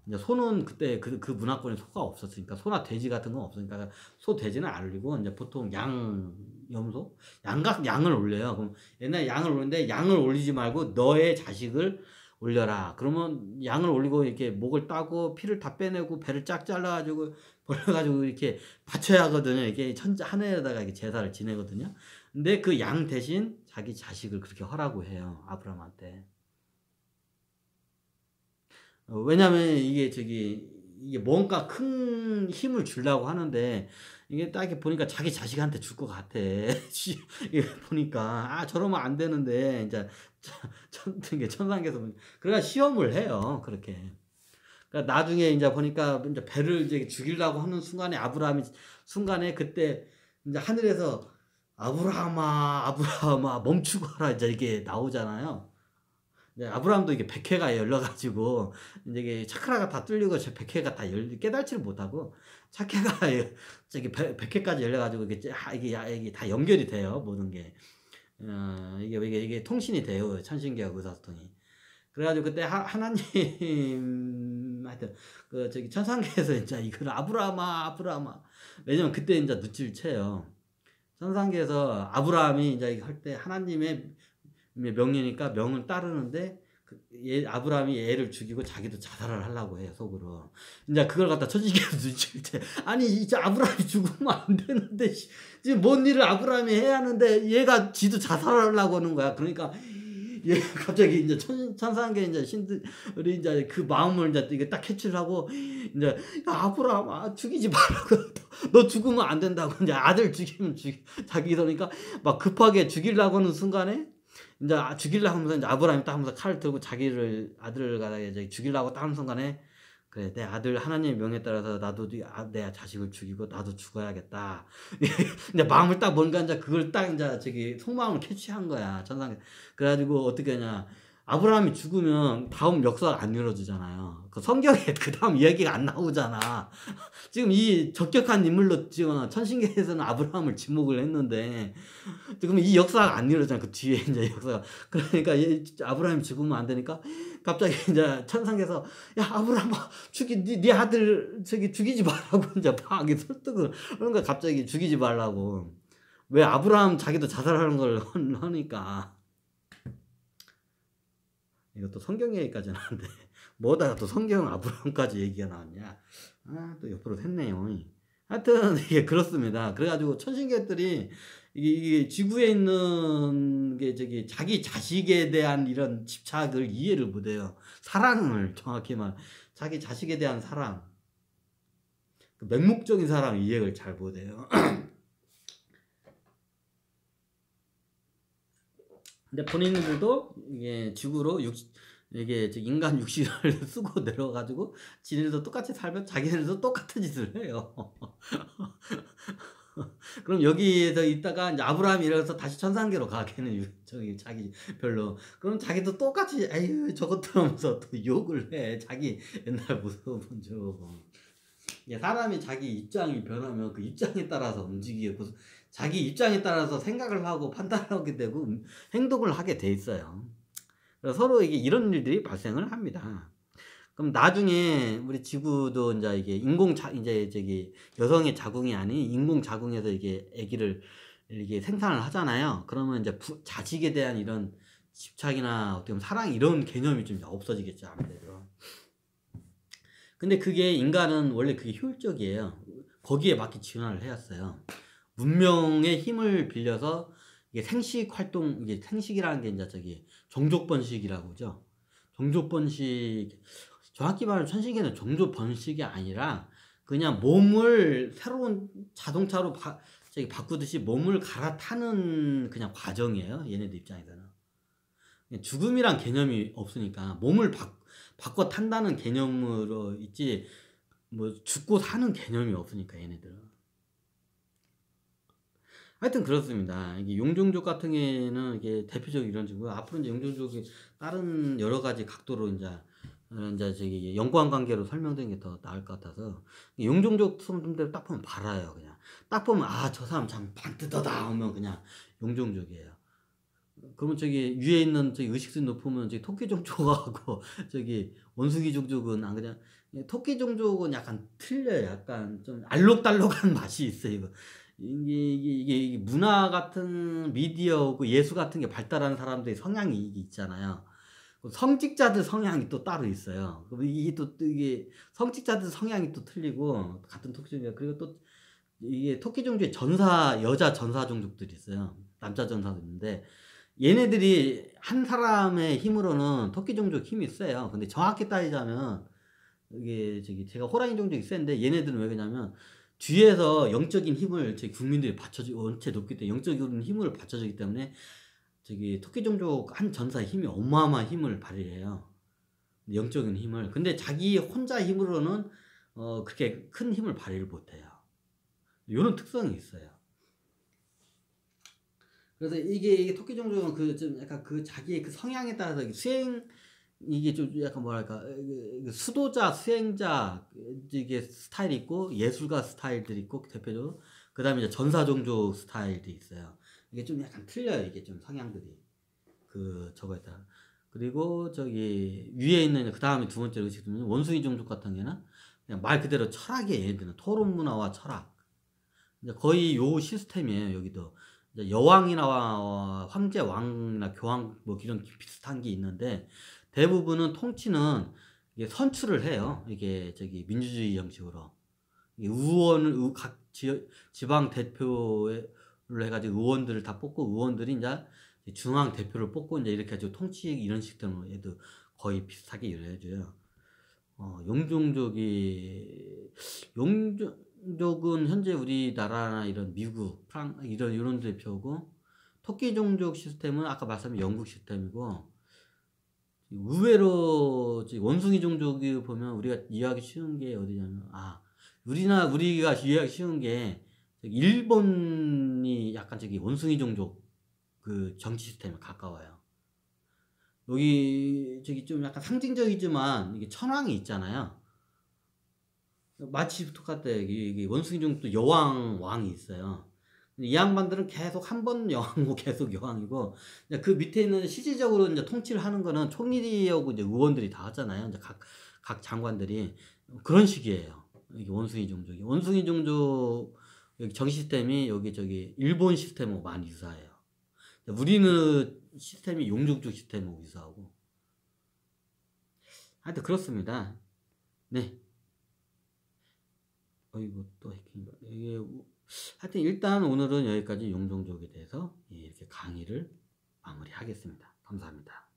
이제 소는 그때 그 문화권에 소가 없었으니까, 소나 돼지 같은 건 없으니까 소 돼지는 안 올리고 이제 보통 양 염소? 양을 올려요. 그럼 옛날에 양을 올리는데 양을 올리지 말고 너의 자식을 올려라. 그러면 양을 올리고 이렇게 목을 따고 피를 다 빼내고 배를 쫙 잘라 가지고 버려 가지고 이렇게 바쳐야 하거든요. 이게 천자 하늘에다가 이렇게 제사를 지내거든요. 근데 그 양 대신 자기 자식을 그렇게 하라고 해요, 아브라함한테. 왜냐면 이게 뭔가 큰 힘을 주려고 하는데 이게 딱 이렇게 보니까 자기 자식한테 줄 것 같아. 이게 보니까 저러면 안 되는데 이제 이게 천상계에서 그래가 시험을 해요. 그렇게. 그러니까 나중에 이제 보니까 이제 배를 이제 죽이려고 하는 순간에 아브라함이 순간에 그때 이제 하늘에서 아브라함아 아브라함아 멈추고 하라 이제 이게 나오잖아요. 네, 아브라함도 이게 백회가 열려가지고 이제 이게 차크라가 다 뚫리고 저 백회가 다 깨달지를 못하고 차크가 저기 백회까지 열려가지고 이게 다 연결이 돼요 모든 게. 이게 통신이 돼요 천신계하고 의사소통이. 그래가지고 그때 하나님 하여튼 그 저기 천상계에서 이제 이걸 아브라함아 왜냐면 그때 이제 눈치를 채요. 천상계에서 아브라함이 이제 할 때 하나님의 명령이니까 명을 따르는데 아브라함이 애를 죽이고 자기도 자살을 하려고 해요 속으로. 이제 그걸 갖다 천신계에서 눈치를 채. 아니 이제 아브라함이 죽으면 안 되는데 지금 뭔 일을 아브라함이 해야 하는데 얘가 지도 자살하려고 하는 거야. 그러니까 얘 갑자기 이제 천상계 이제 신들이 이제 그 마음을 이제 이게 딱 캐치를 하고 이제 야, 아브라함아 죽이지 말라고 너 죽으면 안 된다고 이제 아들 죽이면 자기 그러니까 막 급하게 죽이려고 하는 순간에 이제 죽이려고 하면서 이제 아브라함이 딱 하면서 칼을 들고 자기를 아들을 갖다가 이제 죽이려고 딱 하는 순간에 그래 내 아들 하나님의 명에 따라서 나도 내 자식을 죽이고 나도 죽어야겠다. 이제 마음을 딱 뭔가 이제 그걸 딱 이제 저기 속마음을 캐치한 거야 천상에. 그래가지고 어떻게 하냐 아브라함이 죽으면 다음 역사가 안 이루어지잖아요. 그 성경에 그 다음 이야기가 안 나오잖아. 지금 이 적격한 인물로 지금 천신계에서는 아브라함을 지목을 했는데 지금 이 역사가 안 이루어지잖아. 그 뒤에 이제 역사가. 그러니까 아브라함이 죽으면 안 되니까 갑자기 이제 천상계에서 야 아브라함아 네 아들 저기 죽이지 말라고 이제 막 설득을 그러니까 갑자기 죽이지 말라고. 왜 아브라함 자기도 자살하는 걸 하니까. 이것도 성경 얘기까지는 하는데 뭐다가 또 성경 아브라함까지 얘기가 나왔냐. 또 옆으로 샜네요. 하여튼 이게 그렇습니다. 그래가지고 천신계들이 이게 지구에 있는 게 저기 자기 자식에 대한 이런 집착을 이해를 못해요. 사랑을 정확히 말 자기 자식에 대한 사랑, 그 맹목적인 사랑 이해를 잘 못해요. 근데 본인들도 이게 지구로 이게 인간 육신을 쓰고 내려가지고 지네들도 똑같이 살면 자기네들도 똑같은 짓을 해요. 그럼 여기에서 있다가 이제 아브라함이 일어나서 다시 천상계로 가게는 저기 자기 별로. 그럼 자기도 똑같이 에휴 저것들 하면서 또 욕을 해. 자기 옛날 무서운 적. 사람이 자기 입장이 변하면 그 입장에 따라서 움직이고 자기 입장에 따라서 생각을 하고 판단하게 되고 행동을 하게 돼 있어요. 그래서 서로 이런 일들이 발생을 합니다. 그럼 나중에 우리 지구도 이제 이게 이제 저기 여성의 자궁이 아닌 인공 자궁에서 이게 아기를 이게 생산을 하잖아요. 그러면 이제 자식에 대한 이런 집착이나 어떻게 보면 사랑 이런 개념이 좀 없어지겠죠 아무래도. 근데 그게 인간은 원래 그게 효율적이에요. 거기에 맞게 진화를 해왔어요. 문명의 힘을 빌려서 이게 생식 활동, 이게 생식이라는 게 이제 저기 종족 번식이라고 그러죠. 종족 번식, 정확히 말하면 천신계는 종족 번식이 아니라 그냥 몸을 새로운 자동차로 바꾸듯이 몸을 갈아타는 그냥 과정이에요. 얘네들 입장에서는. 죽음이란 개념이 없으니까 몸을 바꿔 탄다는 개념으로 있지 뭐 죽고 사는 개념이 없으니까 얘네들은. 하여튼 그렇습니다. 이게 용종족 같은 경우에는 이게 대표적인 이런 식이고 앞으로 이제 용종족이 다른 여러 가지 각도로 이제 저기 연관 관계로 설명되는 게 더 나을 것 같아서 용종족 사람들 딱 보면 발아요. 그냥 딱 보면 저 사람 참 반듯하다 하면 그냥 용종족이에요. 그러면 저기 위에 있는 저기 의식수 높으면 저기 토끼 종족하고 저기 원숭이 종족은 안 그냥 토끼 종족은 약간 틀려요. 약간 좀 알록달록한 맛이 있어요. 이게 문화 같은 미디어고 예술 같은 게 발달한 사람들의 성향이 이게 있잖아요. 그 성직자들 성향이 또 따로 있어요. 그럼 이게 또 이게 성직자들 성향이 또 틀리고 같은 토끼종이야. 그리고 또 이게 토끼 종족에 여자 전사 종족들이 있어요. 남자 전사도 있는데 얘네들이 한 사람의 힘으로는 토끼 종족 힘이 세요. 근데 정확히 따지자면 이게 제가 호랑이 종족이 센데 얘네들은 왜 그러냐면 뒤에서 영적인 힘을 저희 국민들이 원체 높기 때문에 영적인 힘을 받쳐주기 때문에 토끼 종족 한 전사의 힘이 어마어마한 힘을 발휘해요. 영적인 힘을. 근데 자기 혼자 힘으로는 그렇게 큰 힘을 발휘를 못해요. 요런 특성이 있어요. 그래서 이게 토끼 종족은 좀 약간 자기의 성향에 따라서 이게 좀 약간 뭐랄까, 수도자, 수행자, 이게 스타일이 있고, 예술가 스타일들이 있고, 대표적으로. 그 다음에 이제 전사 종족 스타일이 있어요. 이게 좀 약간 틀려요, 이게 좀 성향들이. 저거에 따라. 그리고 위에 있는, 그 다음에 두 번째로 원숭이 종족 같은 경우는 그냥 말 그대로 철학이에요, 얘들은. 토론 문화와 철학. 이제 거의 요 시스템이에요, 여기도. 이제 여왕이나 황제, 왕이나 교황, 뭐 이런 비슷한 게 있는데, 대부분은 통치는 이게 선출을 해요. 이게 민주주의 형식으로. 각 지방 대표를 해가지고 의원들을 다 뽑고, 의원들이 이제 중앙 대표를 뽑고, 이제 이렇게 해가지고 통치 이런 시스템으로 얘도 거의 비슷하게 일을 해줘요. 용종족은 현재 우리나라나 이런 미국, 이런 대표고, 토끼 종족 시스템은 아까 말씀드린 영국 시스템이고, 의외로 원숭이 종족이 보면 우리가 이해하기 쉬운 게 어디냐면, 우리가 이해하기 쉬운 게 일본이 약간 원숭이 종족 정치 시스템에 가까워요. 여기 좀 약간 상징적이지만 이게 천황이 있잖아요. 마치 똑같아요. 이게 원숭이 종족도 왕이 있어요. 이 양반들은 계속 한 번 여왕이고 계속 여왕이고, 그 밑에 있는 실질적으로 이제 통치를 하는 거는 총리하고 이제 의원들이 다 하잖아요. 이제 각 장관들이 그런 식이에요. 이게 원숭이 종족이. 원숭이 종족 여기 정치 시스템이 일본 시스템하고 많이 유사해요. 우리는 시스템이 용종족 시스템하고 유사하고. 하여튼 그렇습니다. 네. 이거 또 해킹인가? 하여튼 일단 오늘은 여기까지 용종족에 대해서 이렇게 강의를 마무리하겠습니다. 감사합니다.